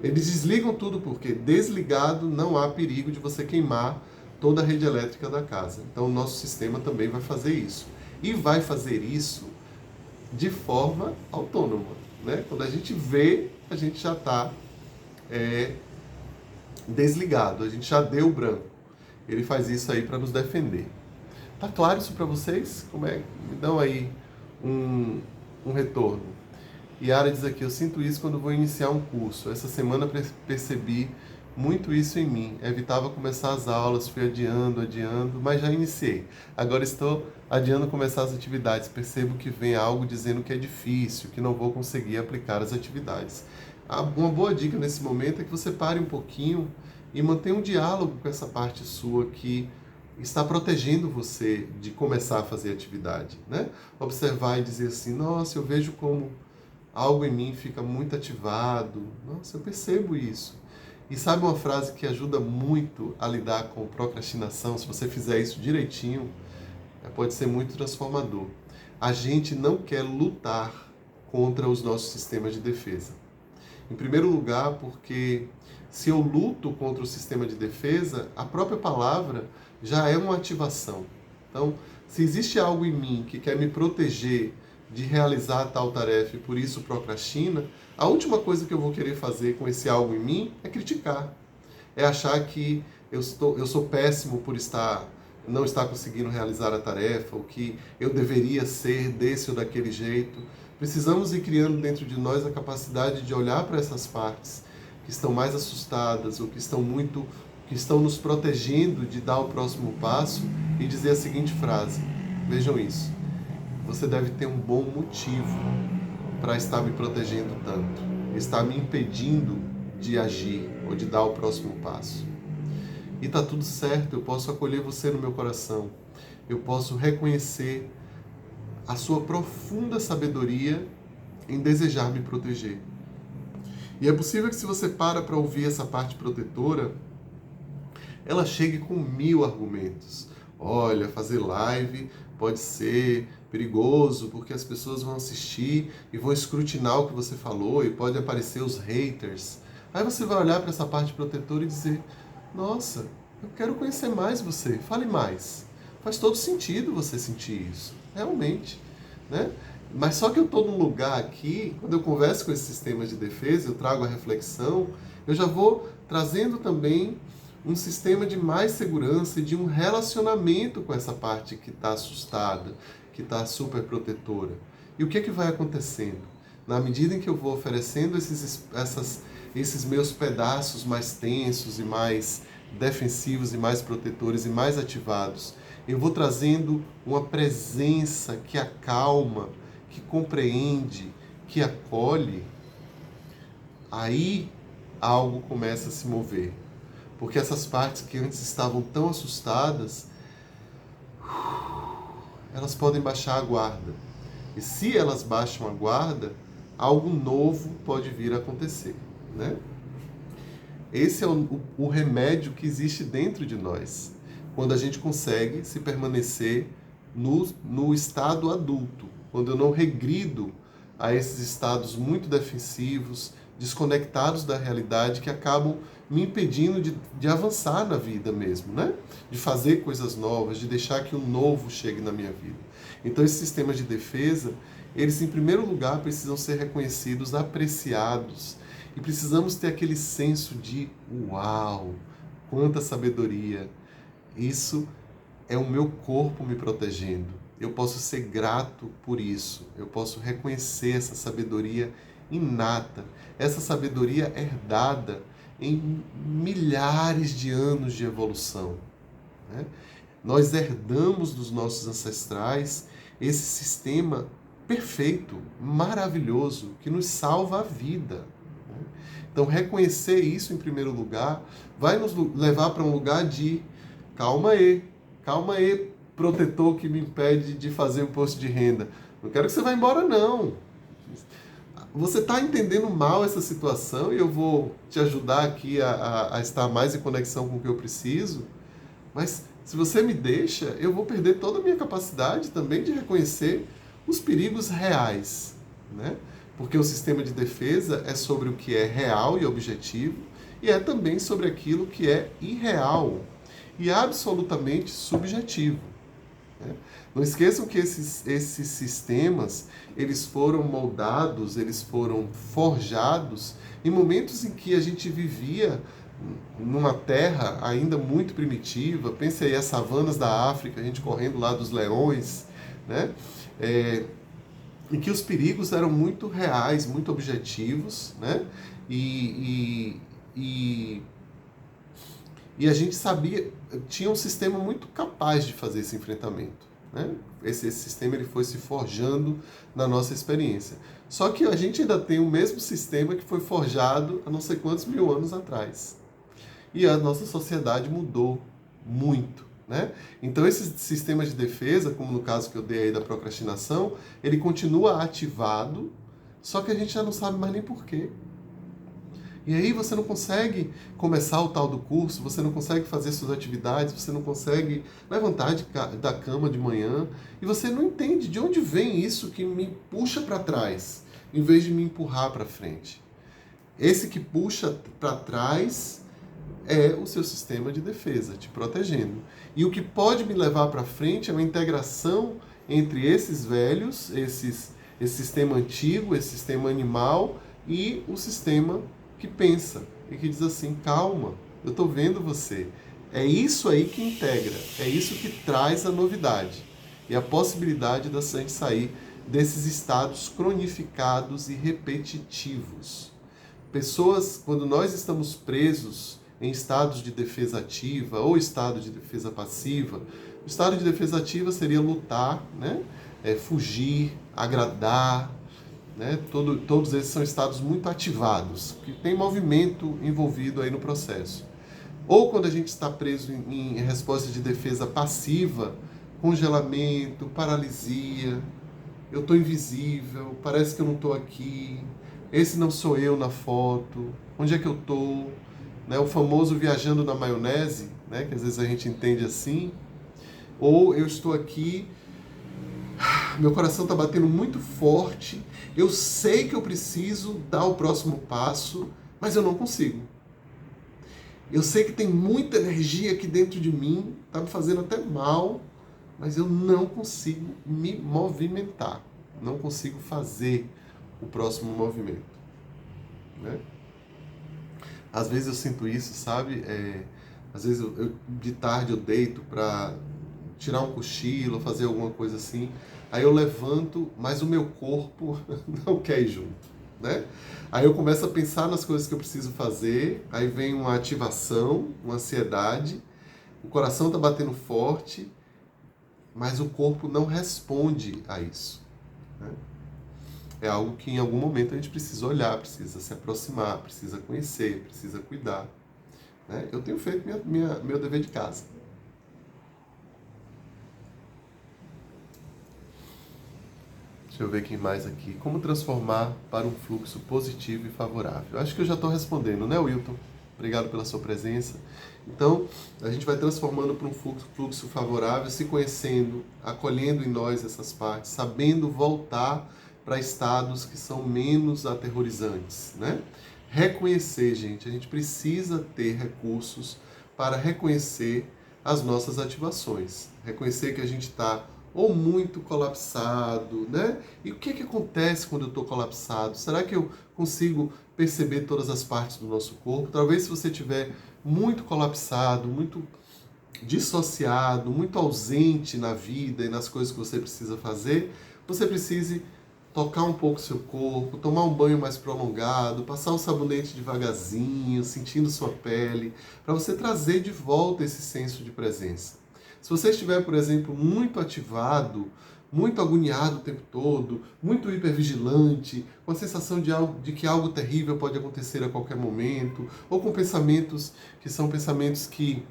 Eles desligam tudo porque desligado não há perigo de você queimar toda a rede elétrica da casa. Então o nosso sistema também vai fazer isso. E vai fazer isso de forma autônoma. Né? Quando a gente vê, a gente já está desligado, a gente já deu o branco. Ele faz isso aí para nos defender. Tá claro isso para vocês? Como é? Me dão aí um retorno. Yara diz aqui, eu sinto isso quando vou iniciar um curso. Essa semana percebi muito isso em mim. Evitava começar as aulas, fui adiando, mas já iniciei. Agora estou adiando começar as atividades. Percebo que vem algo dizendo que é difícil, que não vou conseguir aplicar as atividades. Uma boa dica nesse momento é que você pare um pouquinho e mantenha um diálogo com essa parte sua que está protegendo você de começar a fazer atividade, né? Observar e dizer assim, nossa, eu vejo como algo em mim fica muito ativado, nossa, eu percebo isso. E sabe uma frase que ajuda muito a lidar com procrastinação? Se você fizer isso direitinho, pode ser muito transformador. A gente não quer lutar contra os nossos sistemas de defesa. Em primeiro lugar, porque se eu luto contra o sistema de defesa, a própria palavra já é uma ativação. Então, se existe algo em mim que quer me proteger de realizar tal tarefa e por isso procrastina, a última coisa que eu vou querer fazer com esse algo em mim é criticar. É achar que eu sou péssimo por não estar conseguindo realizar a tarefa, ou que eu deveria ser desse ou daquele jeito. Precisamos ir criando dentro de nós a capacidade de olhar para essas partes que estão mais assustadas ou que estão nos protegendo de dar o próximo passo e dizer a seguinte frase, vejam isso, você deve ter um bom motivo para estar me protegendo tanto, estar me impedindo de agir ou de dar o próximo passo. E está tudo certo, eu posso acolher você no meu coração, eu posso reconhecer a sua profunda sabedoria em desejar me proteger. E é possível que se você para ouvir essa parte protetora, ela chegue com 1000 argumentos. Olha, fazer live pode ser perigoso porque as pessoas vão assistir e vão escrutinar o que você falou e pode aparecer os haters. Aí você vai olhar para essa parte protetora e dizer, nossa, eu quero conhecer mais você, fale mais. Faz todo sentido você sentir isso, realmente, né? Mas só que eu estou num lugar aqui, quando eu converso com esse sistema de defesa, eu trago a reflexão, eu já vou trazendo também um sistema de mais segurança e de um relacionamento com essa parte que está assustada, que está super protetora. E o que vai acontecendo? Na medida em que eu vou oferecendo esses meus pedaços mais tensos e mais defensivos e mais protetores e mais ativados, eu vou trazendo uma presença que acalma, que compreende, que acolhe, aí algo começa a se mover. Porque essas partes que antes estavam tão assustadas, elas podem baixar a guarda. E se elas baixam a guarda, algo novo pode vir a acontecer, né? Esse é o remédio que existe dentro de nós, quando a gente consegue se permanecer no estado adulto, quando eu não regrido a esses estados muito defensivos, desconectados da realidade, que acabam me impedindo de avançar na vida mesmo, né? De fazer coisas novas, de deixar que o novo chegue na minha vida. Então, esses sistemas de defesa, eles, em primeiro lugar, precisam ser reconhecidos, apreciados, e precisamos ter aquele senso de uau, quanta sabedoria. Isso é o meu corpo me protegendo. Eu posso ser grato por isso. Eu posso reconhecer essa sabedoria inata, essa sabedoria herdada em milhares de anos de evolução, né? Nós herdamos dos nossos ancestrais esse sistema perfeito, maravilhoso, que nos salva a vida. Então, reconhecer isso em primeiro lugar vai nos levar para um lugar de calma aí, protetor que me impede de fazer um imposto de renda. Não quero que você vá embora, não. Você está entendendo mal essa situação e eu vou te ajudar aqui a estar mais em conexão com o que eu preciso, mas se você me deixa, eu vou perder toda a minha capacidade também de reconhecer os perigos reais, né? Porque o sistema de defesa é sobre o que é real e objetivo e é também sobre aquilo que é irreal e absolutamente subjetivo. Né? Não esqueçam que esses sistemas, eles foram moldados, eles foram forjados em momentos em que a gente vivia numa terra ainda muito primitiva. Pense aí as savanas da África, a gente correndo lá dos leões, né? Em que os perigos eram muito reais, muito objetivos, né? E a gente sabia, tinha um sistema muito capaz de fazer esse enfrentamento, né? Esse sistema ele foi se forjando na nossa experiência. Só que a gente ainda tem o mesmo sistema que foi forjado há não sei quantos mil anos atrás. E a nossa sociedade mudou muito, né? Então esse sistema de defesa, como no caso que eu dei aí da procrastinação, ele continua ativado, só que a gente já não sabe mais nem porquê. E aí você não consegue começar o tal do curso, você não consegue fazer suas atividades, você não consegue levantar da cama de manhã, e você não entende de onde vem isso que me puxa para trás, em vez de me empurrar para frente. Esse que puxa para trás é o seu sistema de defesa, te protegendo. E o que pode me levar para frente é uma integração entre esses velhos, esse sistema antigo, esse sistema animal e o sistema que pensa e que diz assim, calma, eu estou vendo você. É isso aí que integra, é isso que traz a novidade e a possibilidade da gente sair desses estados cronificados e repetitivos. Pessoas, quando nós estamos presos em estados de defesa ativa ou estado de defesa passiva, o estado de defesa ativa seria lutar, né? Fugir, agradar, né? Todos esses são estados muito ativados, que tem movimento envolvido aí no processo. Ou quando a gente está preso em resposta de defesa passiva, congelamento, paralisia, eu estou invisível, parece que eu não estou aqui, esse não sou eu na foto, onde é que eu estou? Né? O famoso viajando na maionese, né? Que às vezes a gente entende assim. Ou eu estou aqui, meu coração está batendo muito forte, eu sei que eu preciso dar o próximo passo, mas eu não consigo. Eu sei que tem muita energia aqui dentro de mim, está me fazendo até mal, mas eu não consigo me movimentar, não consigo fazer o próximo movimento. Né? Às vezes eu sinto isso, sabe? Às vezes de tarde eu deito para tirar um cochilo, fazer alguma coisa assim, aí eu levanto, mas o meu corpo não quer ir junto. Né? Aí eu começo a pensar nas coisas que eu preciso fazer, aí vem uma ativação, uma ansiedade, o coração está batendo forte, mas o corpo não responde a isso. Né? É algo que em algum momento a gente precisa olhar, precisa se aproximar, precisa conhecer, precisa cuidar. Né? Eu tenho feito meu dever de casa. Deixa eu ver quem mais aqui. Como transformar para um fluxo positivo e favorável? Acho que eu já estou respondendo, né, Wilton? Obrigado pela sua presença. Então, a gente vai transformando para um fluxo favorável, se conhecendo, acolhendo em nós essas partes, sabendo voltar para estados que são menos aterrorizantes, né? Reconhecer, gente, a gente precisa ter recursos para reconhecer as nossas ativações. Reconhecer que a gente está ou muito colapsado, né? E o que acontece quando eu estou colapsado? Será que eu consigo perceber todas as partes do nosso corpo? Talvez se você estiver muito colapsado, muito dissociado, muito ausente na vida e nas coisas que você precisa fazer, você precise tocar um pouco seu corpo, tomar um banho mais prolongado, passar o sabonete devagarzinho, sentindo sua pele, para você trazer de volta esse senso de presença. Se você estiver, por exemplo, muito ativado, muito agoniado o tempo todo, muito hipervigilante, com a sensação de que algo terrível pode acontecer a qualquer momento, ou com pensamentos que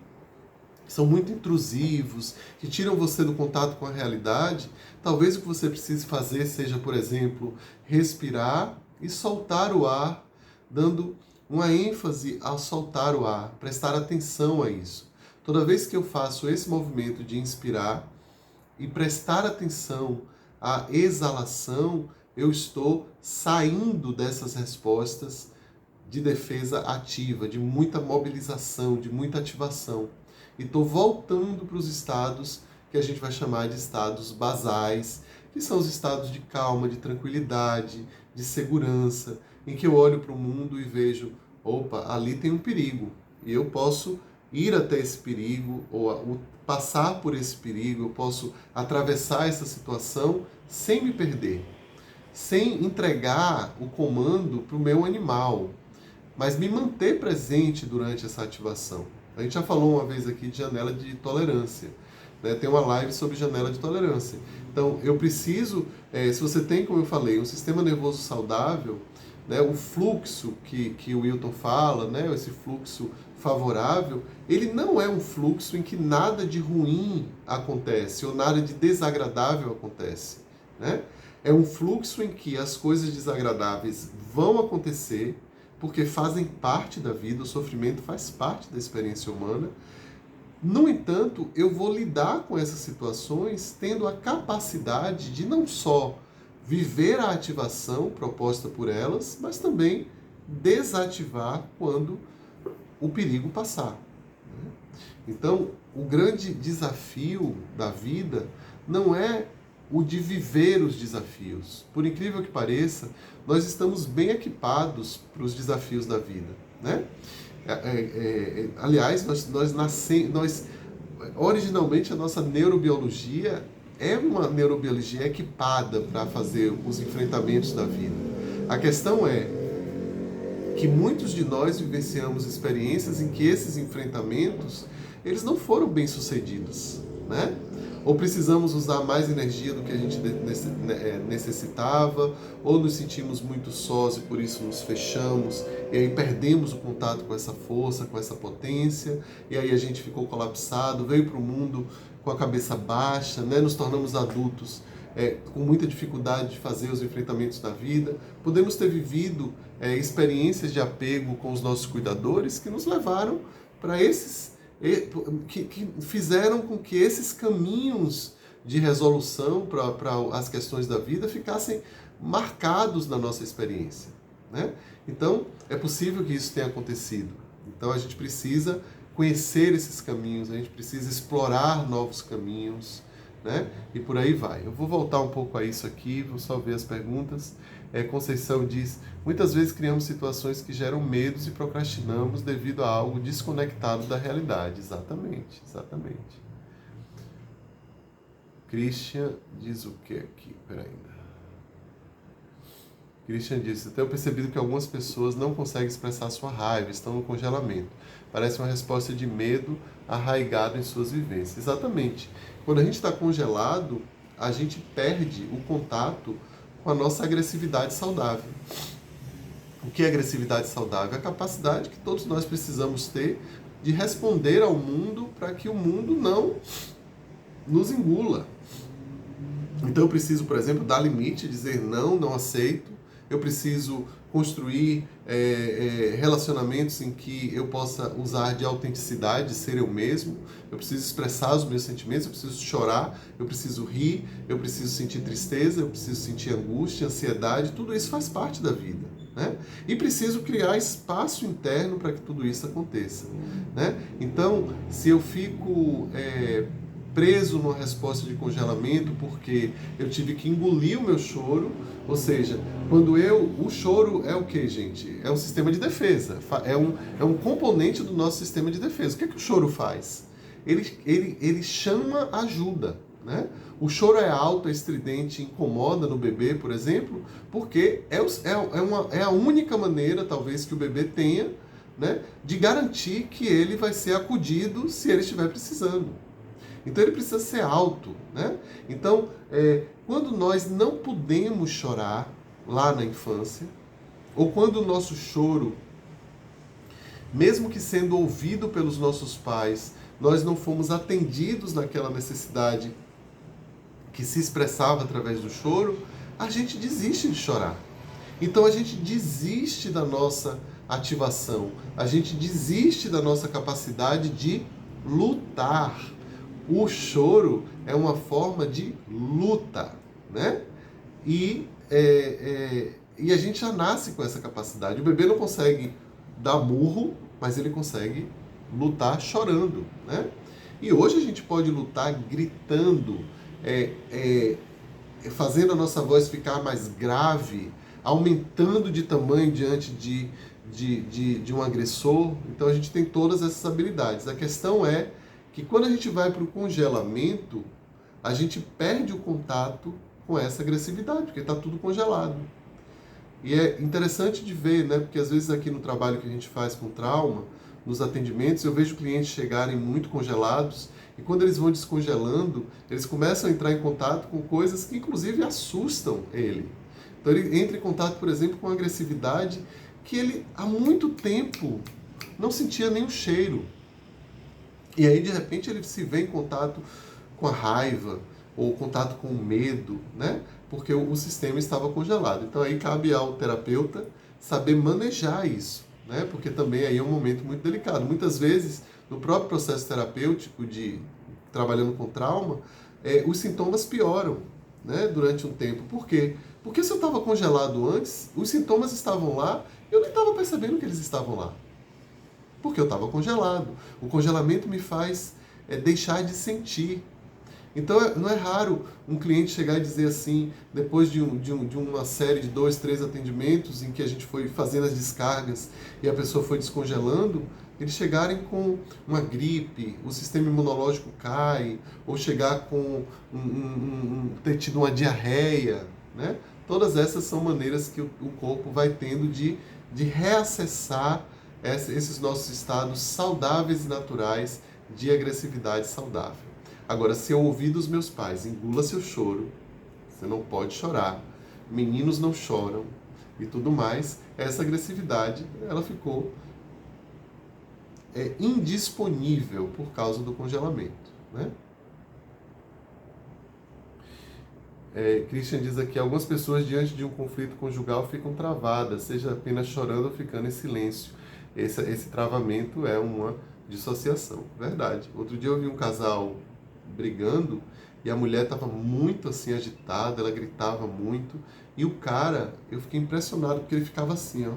são muito intrusivos, que tiram você do contato com a realidade, talvez o que você precise fazer seja, por exemplo, respirar e soltar o ar, dando uma ênfase ao soltar o ar, prestar atenção a isso. Toda vez que eu faço esse movimento de inspirar e prestar atenção à exalação, eu estou saindo dessas respostas de defesa ativa, de muita mobilização, de muita ativação. E estou voltando para os estados que a gente vai chamar de estados basais, que são os estados de calma, de tranquilidade, de segurança, em que eu olho para o mundo e vejo, opa, ali tem um perigo, e eu posso ir até esse perigo, ou passar por esse perigo, eu posso atravessar essa situação sem me perder, sem entregar o comando para o meu animal, mas me manter presente durante essa ativação. A gente já falou uma vez aqui de janela de tolerância, né? Tem uma live sobre janela de tolerância. Então, eu preciso, se você tem, como eu falei, um sistema nervoso saudável, né, o fluxo que o Wilton fala, né, esse fluxo favorável, ele não é um fluxo em que nada de ruim acontece ou nada de desagradável acontece, né? É um fluxo em que as coisas desagradáveis vão acontecer porque fazem parte da vida, o sofrimento faz parte da experiência humana. No entanto, eu vou lidar com essas situações tendo a capacidade de não só viver a ativação proposta por elas, mas também desativar quando o perigo passar. Então, o grande desafio da vida não é o de viver os desafios. Por incrível que pareça, nós estamos bem equipados para os desafios da vida, né? Aliás, originalmente a nossa neurobiologia é uma neurobiologia equipada para fazer os enfrentamentos da vida. A questão é que muitos de nós vivenciamos experiências em que esses enfrentamentos eles não foram bem sucedidos, né? Ou precisamos usar mais energia do que a gente necessitava, ou nos sentimos muito sós e por isso nos fechamos, e aí perdemos o contato com essa força, com essa potência, e aí a gente ficou colapsado, veio para o mundo com a cabeça baixa, né? Nos tornamos adultos com muita dificuldade de fazer os enfrentamentos da vida. Podemos ter vivido experiências de apego com os nossos cuidadores que nos levaram para esses que fizeram com que esses caminhos de resolução para as questões da vida ficassem marcados na nossa experiência, né? Então, é possível que isso tenha acontecido. Então, a gente precisa conhecer esses caminhos, a gente precisa explorar novos caminhos, né? E por aí vai. Eu vou voltar um pouco a isso aqui, vou só ver as perguntas. Conceição diz: muitas vezes criamos situações que geram medos e procrastinamos devido a algo desconectado da realidade. Exatamente, exatamente. Christian diz o que aqui? Peraí. Christian diz: eu tenho percebido que algumas pessoas não conseguem expressar sua raiva, estão no congelamento. Parece uma resposta de medo arraigado em suas vivências. Exatamente. Quando a gente está congelado, a gente perde o contato com a nossa agressividade saudável. O que é agressividade saudável? É a capacidade que todos nós precisamos ter de responder ao mundo para que o mundo não nos engula. Então eu preciso, por exemplo, dar limite, dizer não, não aceito. Eu preciso construir relacionamentos em que eu possa usar de autenticidade, de ser eu mesmo. Eu preciso expressar os meus sentimentos, eu preciso chorar, eu preciso rir, eu preciso sentir tristeza, eu preciso sentir angústia, ansiedade. Tudo isso faz parte da vida, né? E preciso criar espaço interno para que tudo isso aconteça, né? Então, se eu fico preso numa resposta de congelamento porque eu tive que engolir o meu choro, ou seja, o choro é o que, gente? É um sistema de defesa, é um componente do nosso sistema de defesa. O que é que o choro faz? Ele chama ajuda, né? O choro é alto, é estridente, incomoda no bebê, por exemplo, porque é a única maneira, talvez, que o bebê tenha, né, de garantir que ele vai ser acudido se ele estiver precisando. Então ele precisa ser alto, né? Então, quando nós não podemos chorar lá na infância, ou quando o nosso choro, mesmo que sendo ouvido pelos nossos pais, nós não fomos atendidos naquela necessidade que se expressava através do choro, a gente desiste de chorar. Então a gente desiste da nossa ativação, a gente desiste da nossa capacidade de lutar. O choro é uma forma de luta, né? E e a gente já nasce com essa capacidade. O bebê não consegue dar murro, mas ele consegue lutar chorando, né? E hoje a gente pode lutar gritando, fazendo a nossa voz ficar mais grave, aumentando de tamanho diante de um agressor. Então a gente tem todas essas habilidades. A questão é que quando a gente vai para o congelamento, a gente perde o contato com essa agressividade, porque está tudo congelado. E é interessante de ver, né? Porque às vezes aqui no trabalho que a gente faz com trauma, nos atendimentos, eu vejo clientes chegarem muito congelados e quando eles vão descongelando, eles começam a entrar em contato com coisas que inclusive assustam ele. Então ele entra em contato, por exemplo, com agressividade que ele há muito tempo não sentia nem o cheiro. E aí de repente ele se vê em contato com a raiva ou contato com o medo, né? Porque o sistema estava congelado. Então aí cabe ao terapeuta saber manejar isso, né? Porque também aí é um momento muito delicado. Muitas vezes, no próprio processo terapêutico de trabalhando com trauma, os sintomas pioram, né? Durante um tempo. Por quê? Porque se eu estava congelado antes, os sintomas estavam lá, eu nem estava percebendo que eles estavam lá. Porque eu estava congelado. O congelamento me faz deixar de sentir. Então não é raro um cliente chegar e dizer assim, depois de uma série de 2, 3 atendimentos em que a gente foi fazendo as descargas e a pessoa foi descongelando, eles chegarem com uma gripe, o sistema imunológico cai, ou chegar com ter tido uma diarreia, né? Todas essas são maneiras que o corpo vai tendo de reacessar esses nossos estados saudáveis e naturais de agressividade saudável. Agora, se eu ouvir dos meus pais, engula seu choro, você não pode chorar, meninos não choram e tudo mais, essa agressividade, ela ficou indisponível por causa do congelamento, né? Christian diz aqui, algumas pessoas diante de um conflito conjugal ficam travadas, seja apenas chorando ou ficando em silêncio. Esse travamento é uma dissociação, verdade. Outro dia eu vi um casal brigando e a mulher estava muito assim agitada, ela gritava muito e o cara, eu fiquei impressionado porque ele ficava assim, ó.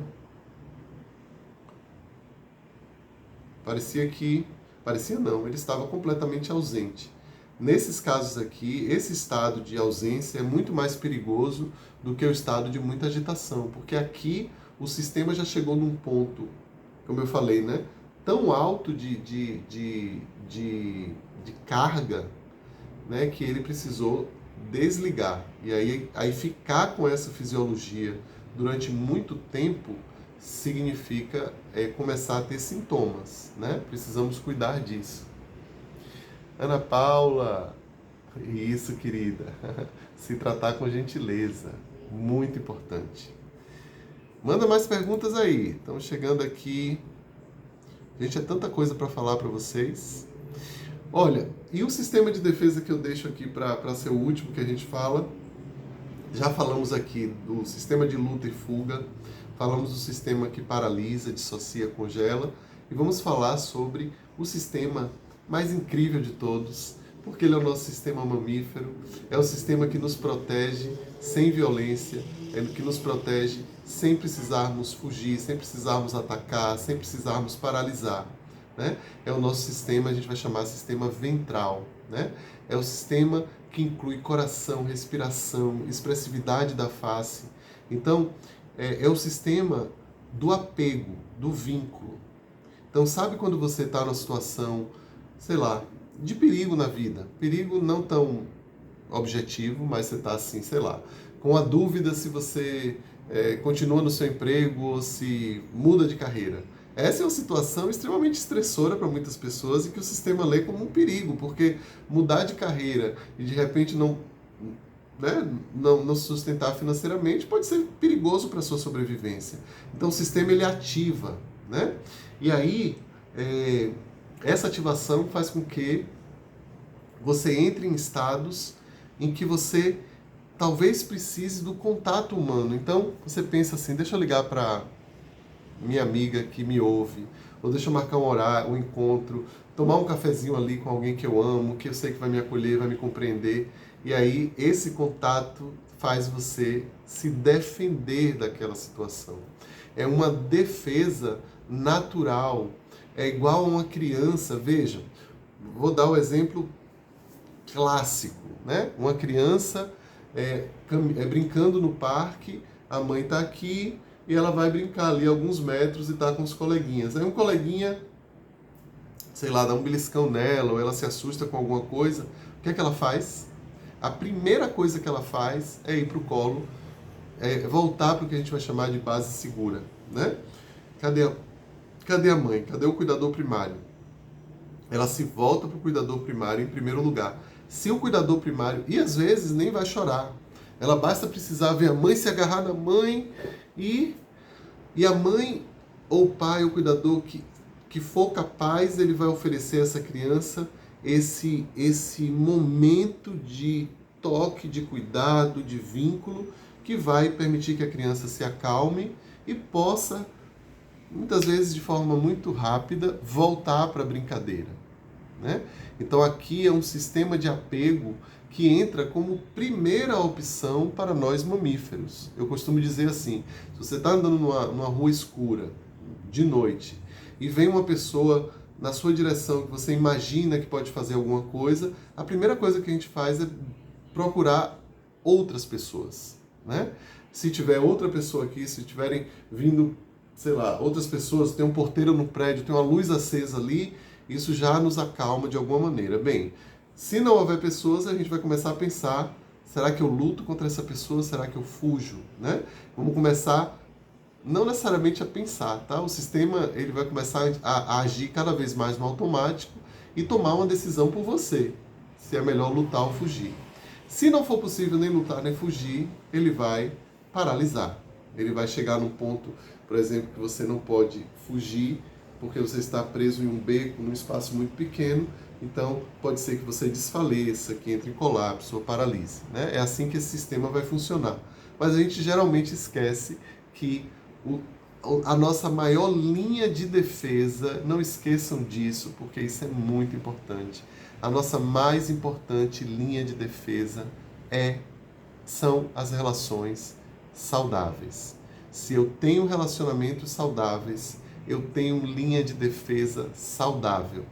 Parecia não, ele estava completamente ausente. Nesses casos aqui, esse estado de ausência é muito mais perigoso do que o estado de muita agitação, porque aqui o sistema já chegou num ponto, como eu falei, né, tão alto de carga, né, que ele precisou desligar. E aí ficar com essa fisiologia durante muito tempo significa começar a ter sintomas, né? Precisamos cuidar disso. Ana Paula, isso, querida. Se tratar com gentileza, muito importante. Manda mais perguntas aí. Estamos chegando aqui. Gente, é tanta coisa para falar para vocês. Olha, e o sistema de defesa que eu deixo aqui para ser o último que a gente fala? Já falamos aqui do sistema de luta e fuga, falamos do sistema que paralisa, dissocia, congela, e vamos falar sobre o sistema mais incrível de todos, porque ele é o nosso sistema mamífero, é o sistema que nos protege sem violência, é o que nos protege sem precisarmos fugir, sem precisarmos atacar, sem precisarmos paralisar, né? É o nosso sistema, a gente vai chamar de sistema ventral, né? É o sistema que inclui coração, respiração, expressividade da face. Então, é o sistema do apego, do vínculo. Então, sabe quando você está numa situação, sei lá, de perigo na vida? Perigo não tão objetivo, mas você está assim, sei lá, com a dúvida se você continua no seu emprego ou se muda de carreira. Essa é uma situação extremamente estressora para muitas pessoas e que o sistema lê como um perigo, porque mudar de carreira e de repente não se sustentar financeiramente pode ser perigoso para a sua sobrevivência. Então o sistema ele ativa, né? E aí essa ativação faz com que você entre em estados em que você talvez precise do contato humano. Então você pensa assim, deixa eu ligar para minha amiga que me ouve, ou deixa eu marcar um horário, um encontro, tomar um cafezinho ali com alguém que eu amo, que eu sei que vai me acolher, vai me compreender. E aí esse contato faz você se defender daquela situação. É uma defesa natural. É igual a uma criança, veja, vou dar o exemplo clássico, né? Uma criança brincando no parque, a mãe está aqui e ela vai brincar ali alguns metros e está com os coleguinhas. Aí um coleguinha, sei lá, dá um beliscão nela ou ela se assusta com alguma coisa. O que é que ela faz? A primeira coisa que ela faz é ir para o colo, voltar para o que a gente vai chamar de base segura, né? Cadê a mãe? Cadê o cuidador primário? Ela se volta para o cuidador primário em primeiro lugar. Se o cuidador primário, e às vezes nem vai chorar, ela basta precisar ver a mãe, se agarrar na mãe e a mãe ou o pai, o cuidador que for capaz, ele vai oferecer a essa criança esse momento de toque, de cuidado, de vínculo, que vai permitir que a criança se acalme e possa, muitas vezes de forma muito rápida, voltar para a brincadeira, né? Então aqui é um sistema de apego que entra como primeira opção para nós mamíferos. Eu costumo dizer assim, se você está andando numa rua escura, de noite, e vem uma pessoa na sua direção que você imagina que pode fazer alguma coisa, a primeira coisa que a gente faz é procurar outras pessoas, né? Se tiver outra pessoa aqui, se tiverem vindo, sei lá, outras pessoas, tem um porteiro no prédio, tem uma luz acesa ali, isso já nos acalma de alguma maneira. Bem, se não houver pessoas, a gente vai começar a pensar, será que eu luto contra essa pessoa? Será que eu fujo? Né? Vamos começar, não necessariamente a pensar, tá? O sistema ele vai começar a agir cada vez mais no automático e tomar uma decisão por você, se é melhor lutar ou fugir. Se não for possível nem lutar nem fugir, ele vai paralisar. Ele vai chegar num ponto, por exemplo, que você não pode fugir porque você está preso em um beco, num espaço muito pequeno, então pode ser que você desfaleça, que entre em colapso ou paralise, né? É assim que esse sistema vai funcionar. Mas a gente geralmente esquece que a nossa maior linha de defesa, não esqueçam disso, porque isso é muito importante. A nossa mais importante linha de defesa são as relações saudáveis. Se eu tenho relacionamentos saudáveis, eu tenho linha de defesa saudável.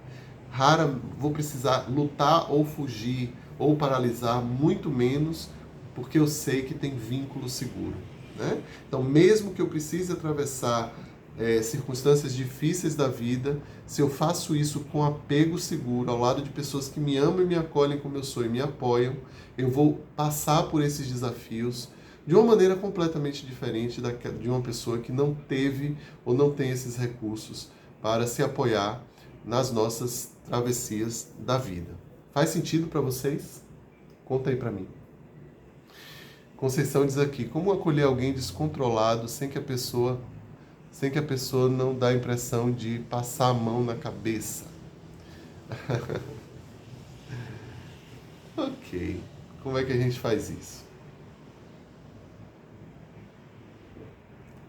Vou precisar lutar ou fugir ou paralisar, muito menos, porque eu sei que tem vínculo seguro, né? Então, mesmo que eu precise atravessar circunstâncias difíceis da vida, se eu faço isso com apego seguro, ao lado de pessoas que me amam e me acolhem como eu sou e me apoiam, eu vou passar por esses desafios de uma maneira completamente diferente de uma pessoa que não teve ou não tem esses recursos para se apoiar nas nossas travessias da vida. Faz sentido para vocês? Conta aí para mim. Conceição diz aqui, como acolher alguém descontrolado sem que a pessoa não dá a impressão de passar a mão na cabeça? Ok. Como é que a gente faz isso?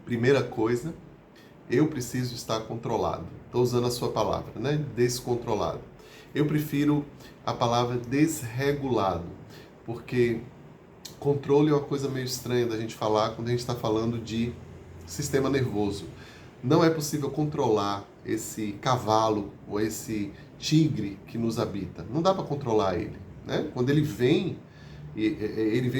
Primeira coisa, eu preciso estar controlado. Estou usando a sua palavra, né? Descontrolado. Eu prefiro a palavra desregulado, porque controle é uma coisa meio estranha da gente falar quando a gente está falando de sistema nervoso. Não é possível controlar esse cavalo ou esse tigre que nos habita. Não dá para controlar ele, né? Quando ele vem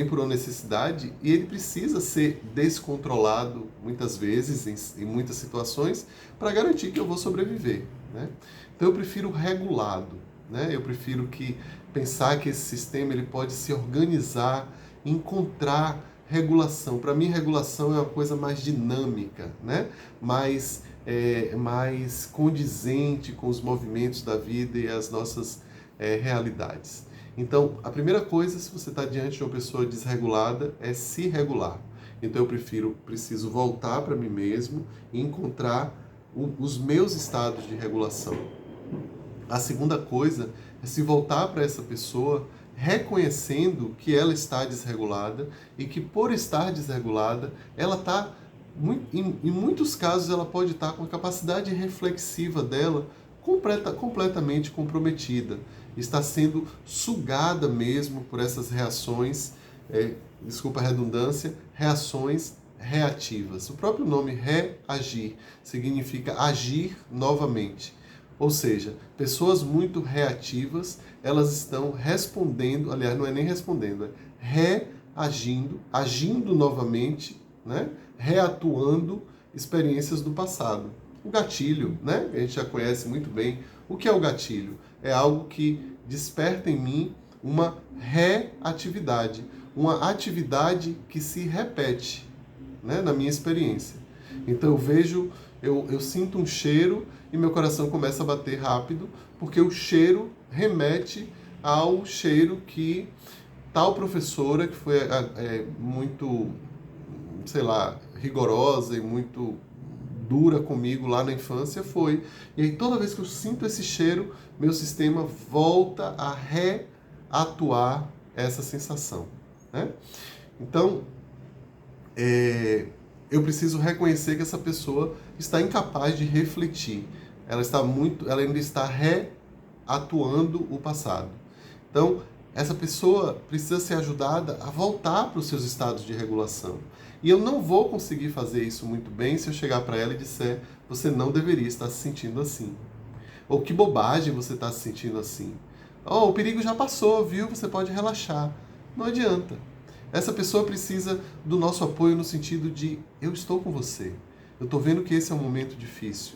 por uma necessidade e ele precisa ser descontrolado muitas vezes, em muitas situações, para garantir que eu vou sobreviver, né? Então eu prefiro regulado, né? Eu prefiro pensar que esse sistema ele pode se organizar, encontrar regulação. Para mim, regulação é uma coisa mais dinâmica, né? mais condizente com os movimentos da vida e as nossas realidades. Então, a primeira coisa, se você está diante de uma pessoa desregulada, é se regular. Então, eu preciso voltar para mim mesmo e encontrar os meus estados de regulação. A segunda coisa é se voltar para essa pessoa reconhecendo que ela está desregulada e que, por estar desregulada, ela está, em muitos casos, ela pode estar com a capacidade reflexiva dela completamente comprometida. Está sendo sugada mesmo por essas reações desculpa a redundância, reações reativas. O próprio nome reagir significa agir novamente. Ou seja, pessoas muito reativas, elas estão respondendo, aliás, não é nem respondendo, é reagindo, agindo novamente, né? Reatuando experiências do passado. O gatilho, né? A gente já conhece muito bem. O que é o gatilho? É algo que desperta em mim uma reatividade, uma atividade que se repete, né? Na minha experiência. Então eu vejo, eu sinto um cheiro e meu coração começa a bater rápido, porque o cheiro remete ao cheiro que tal professora, que foi muito, sei lá, rigorosa e muito dura comigo lá na infância, foi. E aí toda vez que eu sinto esse cheiro, meu sistema volta a reatuar essa sensação, né? Então, eu preciso reconhecer que essa pessoa está incapaz de refletir. Ela ainda está reatuando o passado. Então, essa pessoa precisa ser ajudada a voltar para os seus estados de regulação. E eu não vou conseguir fazer isso muito bem se eu chegar para ela e disser: você não deveria estar se sentindo assim. Ou que bobagem você está se sentindo assim. Oh, o perigo já passou, viu? Você pode relaxar. Não adianta. Essa pessoa precisa do nosso apoio no sentido de: eu estou com você. Eu estou vendo que esse é um momento difícil.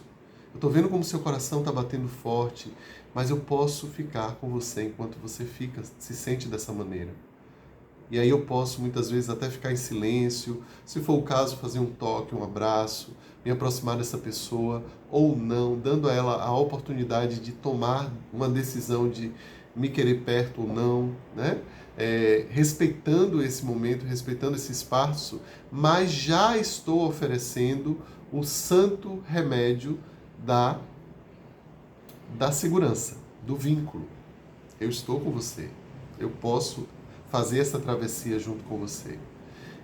Eu estou vendo como seu coração está batendo forte, mas eu posso ficar com você enquanto você se sente dessa maneira. E aí eu posso muitas vezes até ficar em silêncio, se for o caso fazer um toque, um abraço, me aproximar dessa pessoa ou não, dando a ela a oportunidade de tomar uma decisão de me querer perto ou não, né? Respeitando esse momento, respeitando esse espaço, mas já estou oferecendo o santo remédio da segurança, do vínculo. Eu estou com você. Eu posso fazer essa travessia junto com você.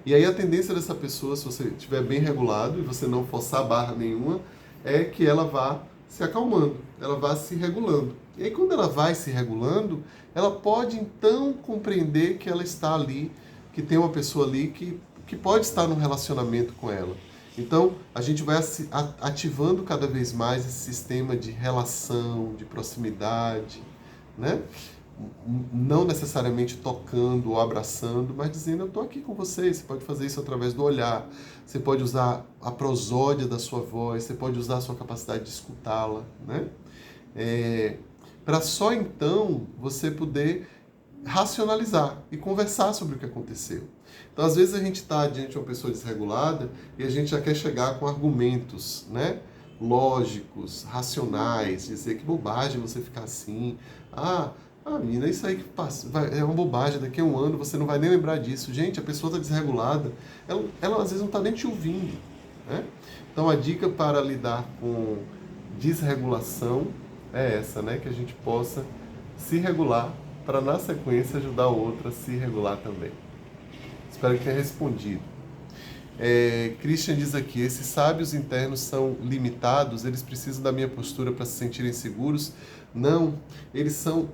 E aí a tendência dessa pessoa, se você estiver bem regulado e você não forçar barra nenhuma, é que ela vá se acalmando, ela vá se regulando. E aí quando ela vai se regulando, ela pode então compreender que ela está ali, que tem uma pessoa ali que pode estar num relacionamento com ela. Então, a gente vai ativando cada vez mais esse sistema de relação, de proximidade, né? Não necessariamente tocando ou abraçando, mas dizendo: eu estou aqui com você. Você pode fazer isso através do olhar, você pode usar a prosódia da sua voz, você pode usar a sua capacidade de escutá-la, né? Para só então você poder racionalizar e conversar sobre o que aconteceu. Então, às vezes a gente está diante de uma pessoa desregulada e a gente já quer chegar com argumentos, né? Lógicos, racionais, dizer: que bobagem você ficar assim. Menina, isso aí que passa, é uma bobagem, daqui a um ano você não vai nem lembrar disso. Gente, a pessoa está desregulada, ela às vezes não está nem te ouvindo, né? Então a dica para lidar com desregulação é essa, né? Que a gente possa se regular para na sequência ajudar o outro a se regular também. Espero que tenha respondido. Christian diz aqui: esses sábios internos são limitados, eles precisam da minha postura para se sentirem seguros? Não, eles são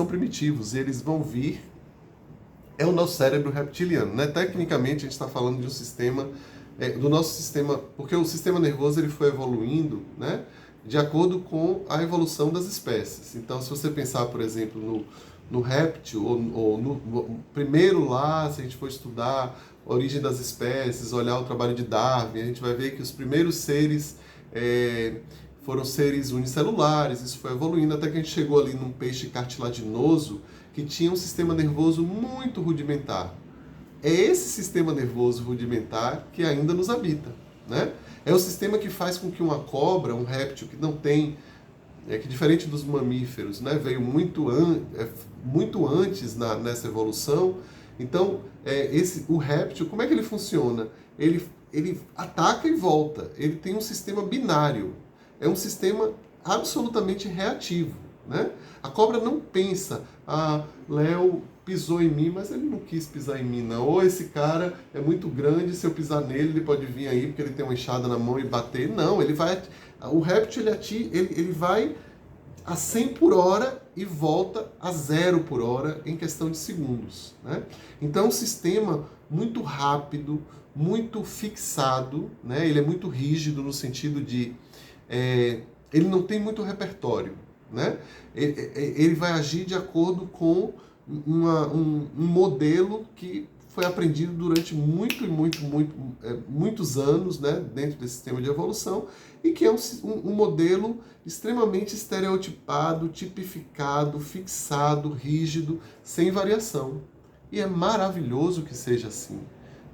primitivos, e eles vão vir, é o nosso cérebro reptiliano, né? Tecnicamente a gente está falando de um sistema, do nosso sistema, porque o sistema nervoso ele foi evoluindo, né? De acordo com a evolução das espécies. Então, se você pensar, por exemplo, no réptil, ou no primeiro lá, se a gente for estudar a origem das espécies, olhar o trabalho de Darwin, a gente vai ver que os primeiros seres foram seres unicelulares. Isso foi evoluindo até que a gente chegou ali num peixe cartilaginoso que tinha um sistema nervoso muito rudimentar. É esse sistema nervoso rudimentar que ainda nos habita, né? É o sistema que faz com que uma cobra, um réptil que não tem, que diferente dos mamíferos, né, veio muito antes nessa evolução. Então, o réptil, como é que ele funciona? Ele ataca e volta. Ele tem um sistema binário. É um sistema absolutamente reativo, né? A cobra não pensa: Léo pisou em mim, mas ele não quis pisar em mim, não. Ou esse cara é muito grande, se eu pisar nele, ele pode vir aí porque ele tem uma enxada na mão e bater. Não, o réptil ele vai a 100 por hora e volta a 0 por hora em questão de segundos, né? Então é um sistema muito rápido, muito fixado, né? Ele é muito rígido no sentido de ele não tem muito repertório, né? Ele vai agir de acordo com um modelo que foi aprendido durante muitos anos, né, dentro desse sistema de evolução, e que é um modelo extremamente estereotipado, tipificado, fixado, rígido, sem variação. E é maravilhoso que seja assim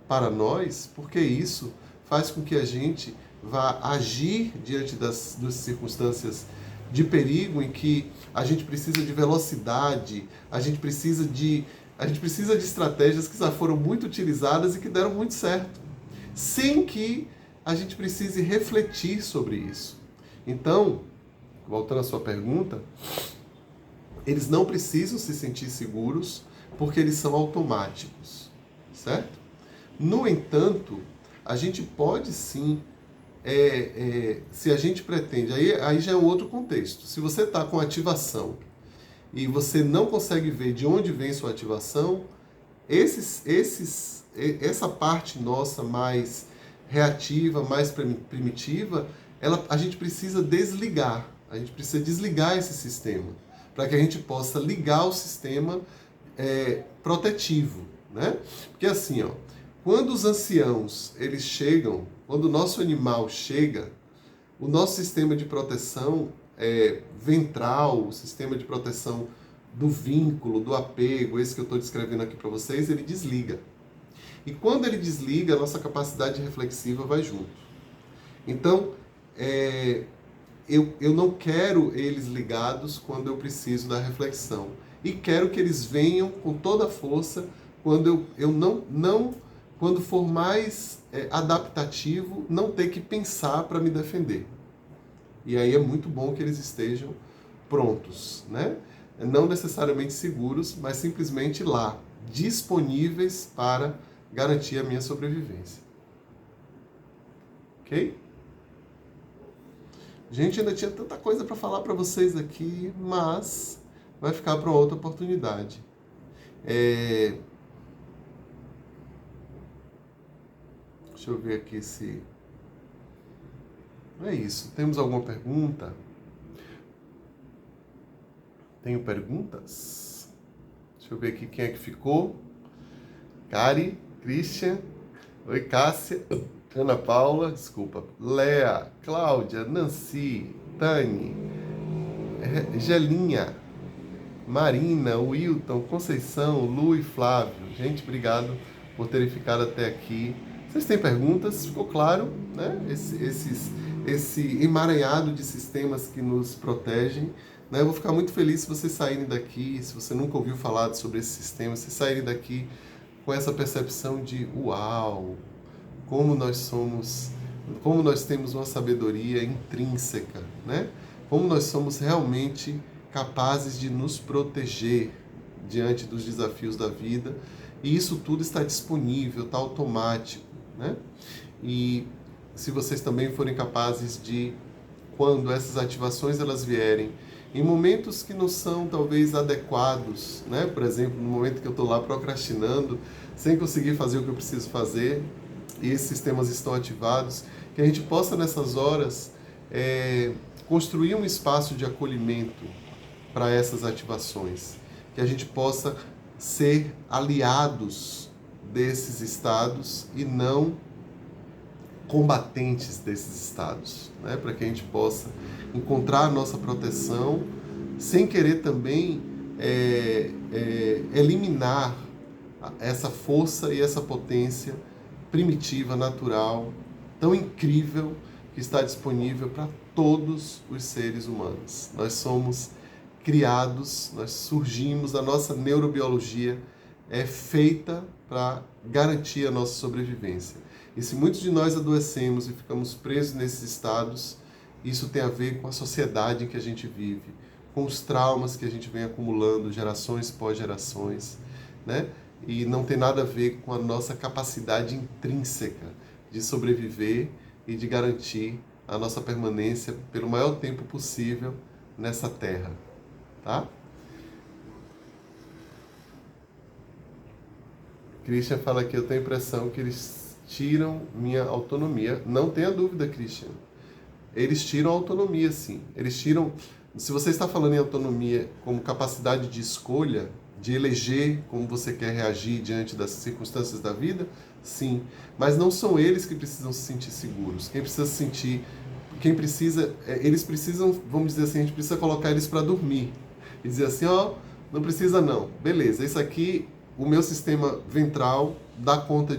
para nós, porque isso faz com que a gente vá agir diante das circunstâncias de perigo em que a gente precisa de velocidade, a gente precisa de estratégias que já foram muito utilizadas e que deram muito certo, sem que a gente precise refletir sobre isso. Então, voltando à sua pergunta, eles não precisam se sentir seguros porque eles são automáticos, certo? No entanto, a gente pode sim, se a gente pretende, aí já é um outro contexto. Se você está com ativação e você não consegue ver de onde vem sua ativação, essa parte nossa mais reativa, mais primitiva, a gente precisa desligar. A gente precisa desligar esse sistema para que a gente possa ligar o sistema protetivo, né? Porque assim, ó, quando os anciãos eles chegam, quando o nosso animal chega, o nosso sistema de proteção ventral, o sistema de proteção do vínculo, do apego, esse que eu estou descrevendo aqui para vocês, ele desliga. E quando ele desliga, a nossa capacidade reflexiva vai junto. Então, eu não quero eles ligados quando eu preciso da reflexão. E quero que eles venham com toda a força quando quando for mais adaptativo, não ter que pensar para me defender. E aí é muito bom que eles estejam prontos, né? Não necessariamente seguros, mas simplesmente lá, disponíveis para garantir a minha sobrevivência. Ok? Gente, ainda tinha tanta coisa para falar para vocês aqui, mas vai ficar para outra oportunidade. Deixa eu ver aqui se... É isso. Temos alguma pergunta? Tenho perguntas? Deixa eu ver aqui quem é que ficou. Cari, Christian, oi Cássia, Ana Paula, desculpa, Lea, Cláudia, Nancy, Tani, Gelinha, Marina, Wilton, Conceição, Lu e Flávio. Gente, obrigado por terem ficado até aqui. Vocês têm perguntas? Ficou claro, né? Esse emaranhado de sistemas que nos protegem. Né? Eu vou ficar muito feliz se vocês saírem daqui, se você nunca ouviu falar sobre esse sistema, se saírem daqui com essa percepção de uau, como nós temos uma sabedoria intrínseca, né? Como nós somos realmente capazes de nos proteger diante dos desafios da vida, e isso tudo está disponível, está automático, né? E se vocês também forem capazes de, quando essas ativações elas vierem, em momentos que não são talvez adequados, né? Por exemplo, no momento que eu estou lá procrastinando, sem conseguir fazer o que eu preciso fazer, e esses sistemas estão ativados, que a gente possa nessas horas construir um espaço de acolhimento para essas ativações, que a gente possa ser aliados desses estados e não combatentes desses estados, né? Para que a gente possa encontrar a nossa proteção sem querer também eliminar essa força e essa potência primitiva, natural, tão incrível que está disponível para todos os seres humanos. Nós somos criados, nós surgimos, a nossa neurobiologia é feita para garantir a nossa sobrevivência. E se muitos de nós adoecemos e ficamos presos nesses estados, isso tem a ver com a sociedade em que a gente vive, com os traumas que a gente vem acumulando gerações pós gerações, né? E não tem nada a ver com a nossa capacidade intrínseca de sobreviver e de garantir a nossa permanência pelo maior tempo possível nessa terra, tá? Christian fala aqui, eu tenho a impressão que eles tiram minha autonomia. Não tenha dúvida, Christian. Eles tiram a autonomia, sim. Eles tiram... Se você está falando em autonomia como capacidade de escolha, de eleger como você quer reagir diante das circunstâncias da vida, sim. Mas não são eles que precisam se sentir seguros. Quem precisa se sentir... Quem precisa... Eles precisam, vamos dizer assim, a gente precisa colocar eles para dormir. E dizer assim, ó, não precisa não. Beleza, isso aqui, o meu sistema ventral dá conta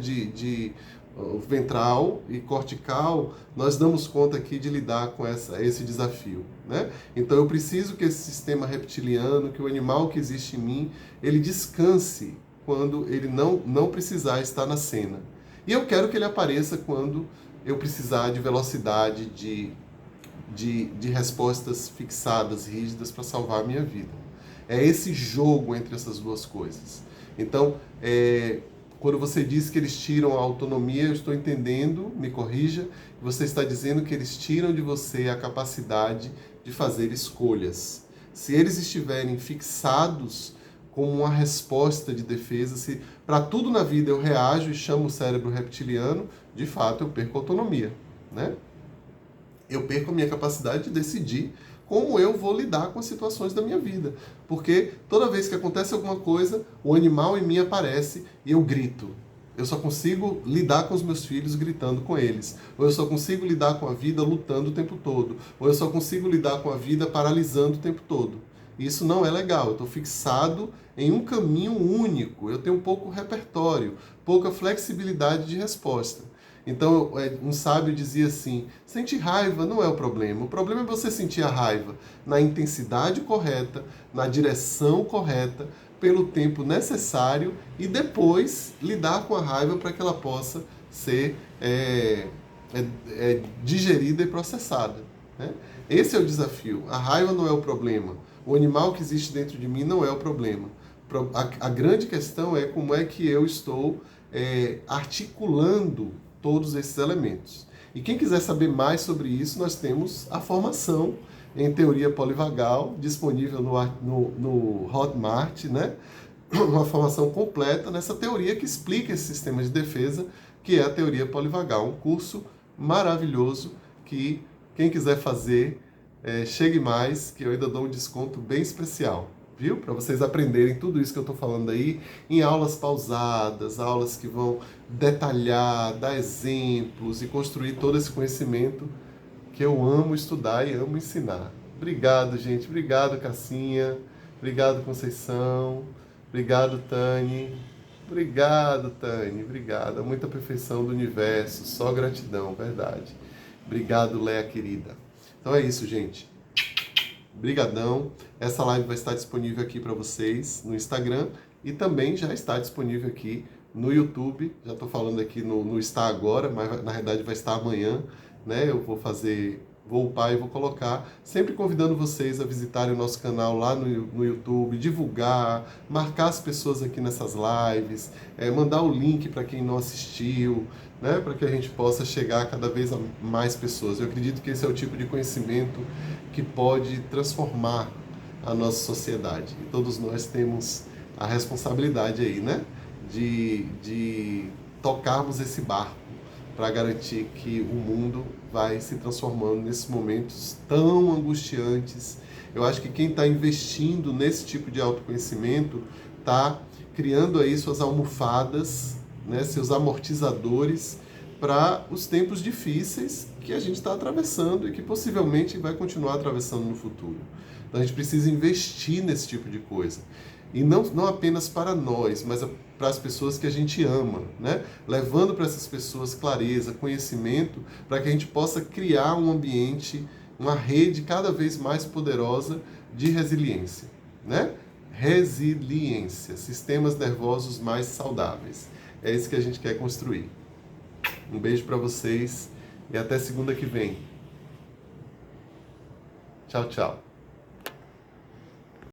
ventral e cortical, nós damos conta aqui de lidar com esse desafio, né? Então eu preciso que esse sistema reptiliano, que o animal que existe em mim, ele descanse quando ele não precisar estar na cena. E eu quero que ele apareça quando eu precisar de velocidade, de respostas fixadas, rígidas para salvar a minha vida. É esse jogo entre essas duas coisas. Então, quando você diz que eles tiram a autonomia, eu estou entendendo, me corrija, você está dizendo que eles tiram de você a capacidade de fazer escolhas. Se eles estiverem fixados como uma resposta de defesa, se para tudo na vida eu reajo e chamo o cérebro reptiliano, de fato eu perco a autonomia, né? Eu perco a minha capacidade de decidir como eu vou lidar com as situações da minha vida. Porque toda vez que acontece alguma coisa, o animal em mim aparece e eu grito. Eu só consigo lidar com os meus filhos gritando com eles. Ou eu só consigo lidar com a vida lutando o tempo todo. Ou eu só consigo lidar com a vida paralisando o tempo todo. Isso não é legal. Eu estou fixado em um caminho único. Eu tenho pouco repertório, pouca flexibilidade de resposta. Então, um sábio dizia assim, sentir raiva não é o problema é você sentir a raiva na intensidade correta, na direção correta, pelo tempo necessário e depois lidar com a raiva para que ela possa ser digerida e processada, né? Esse é o desafio. A raiva não é o problema. O animal que existe dentro de mim não é o problema. A grande questão é como é que eu estou articulando todos esses elementos. E quem quiser saber mais sobre isso, nós temos a formação em teoria polivagal, disponível no Hotmart, né? Uma formação completa nessa teoria que explica esse sistema de defesa, que é a teoria polivagal. Um curso maravilhoso que quem quiser fazer, chegue mais, que eu ainda dou um desconto bem especial. Viu? Para vocês aprenderem tudo isso que eu estou falando aí em aulas pausadas, aulas que vão detalhar, dar exemplos e construir todo esse conhecimento que eu amo estudar e amo ensinar. Obrigado, gente. Obrigado, Cassinha. Obrigado, Conceição. Obrigado, Tani. Obrigado, Tani. Obrigado. Muita perfeição do universo. Só gratidão, verdade. Obrigado, Léa querida. Então é isso, gente. Brigadão. Essa live vai estar disponível aqui para vocês no Instagram e também já está disponível aqui no YouTube. Já estou falando aqui no Está Agora, mas na verdade vai estar amanhã, né? Eu vou upar e vou colocar, sempre convidando vocês a visitarem o nosso canal lá no YouTube, divulgar, marcar as pessoas aqui nessas lives, mandar o link para quem não assistiu, né? Para que a gente possa chegar a cada vez a mais pessoas. Eu acredito que esse é o tipo de conhecimento que pode transformar a nossa sociedade. E todos nós temos a responsabilidade aí, né? De tocarmos esse barco para garantir que o mundo vai se transformando nesses momentos tão angustiantes. Eu acho que quem está investindo nesse tipo de autoconhecimento está criando aí suas almofadas, né? Seus amortizadores para os tempos difíceis que a gente está atravessando e que possivelmente vai continuar atravessando no futuro. Então a gente precisa investir nesse tipo de coisa. E não apenas para nós, mas para as pessoas que a gente ama, né? Levando para essas pessoas clareza, conhecimento, para que a gente possa criar um ambiente, uma rede cada vez mais poderosa de resiliência, né? Resiliência, sistemas nervosos mais saudáveis. É isso que a gente quer construir. Um beijo para vocês e até segunda que vem. Tchau, tchau.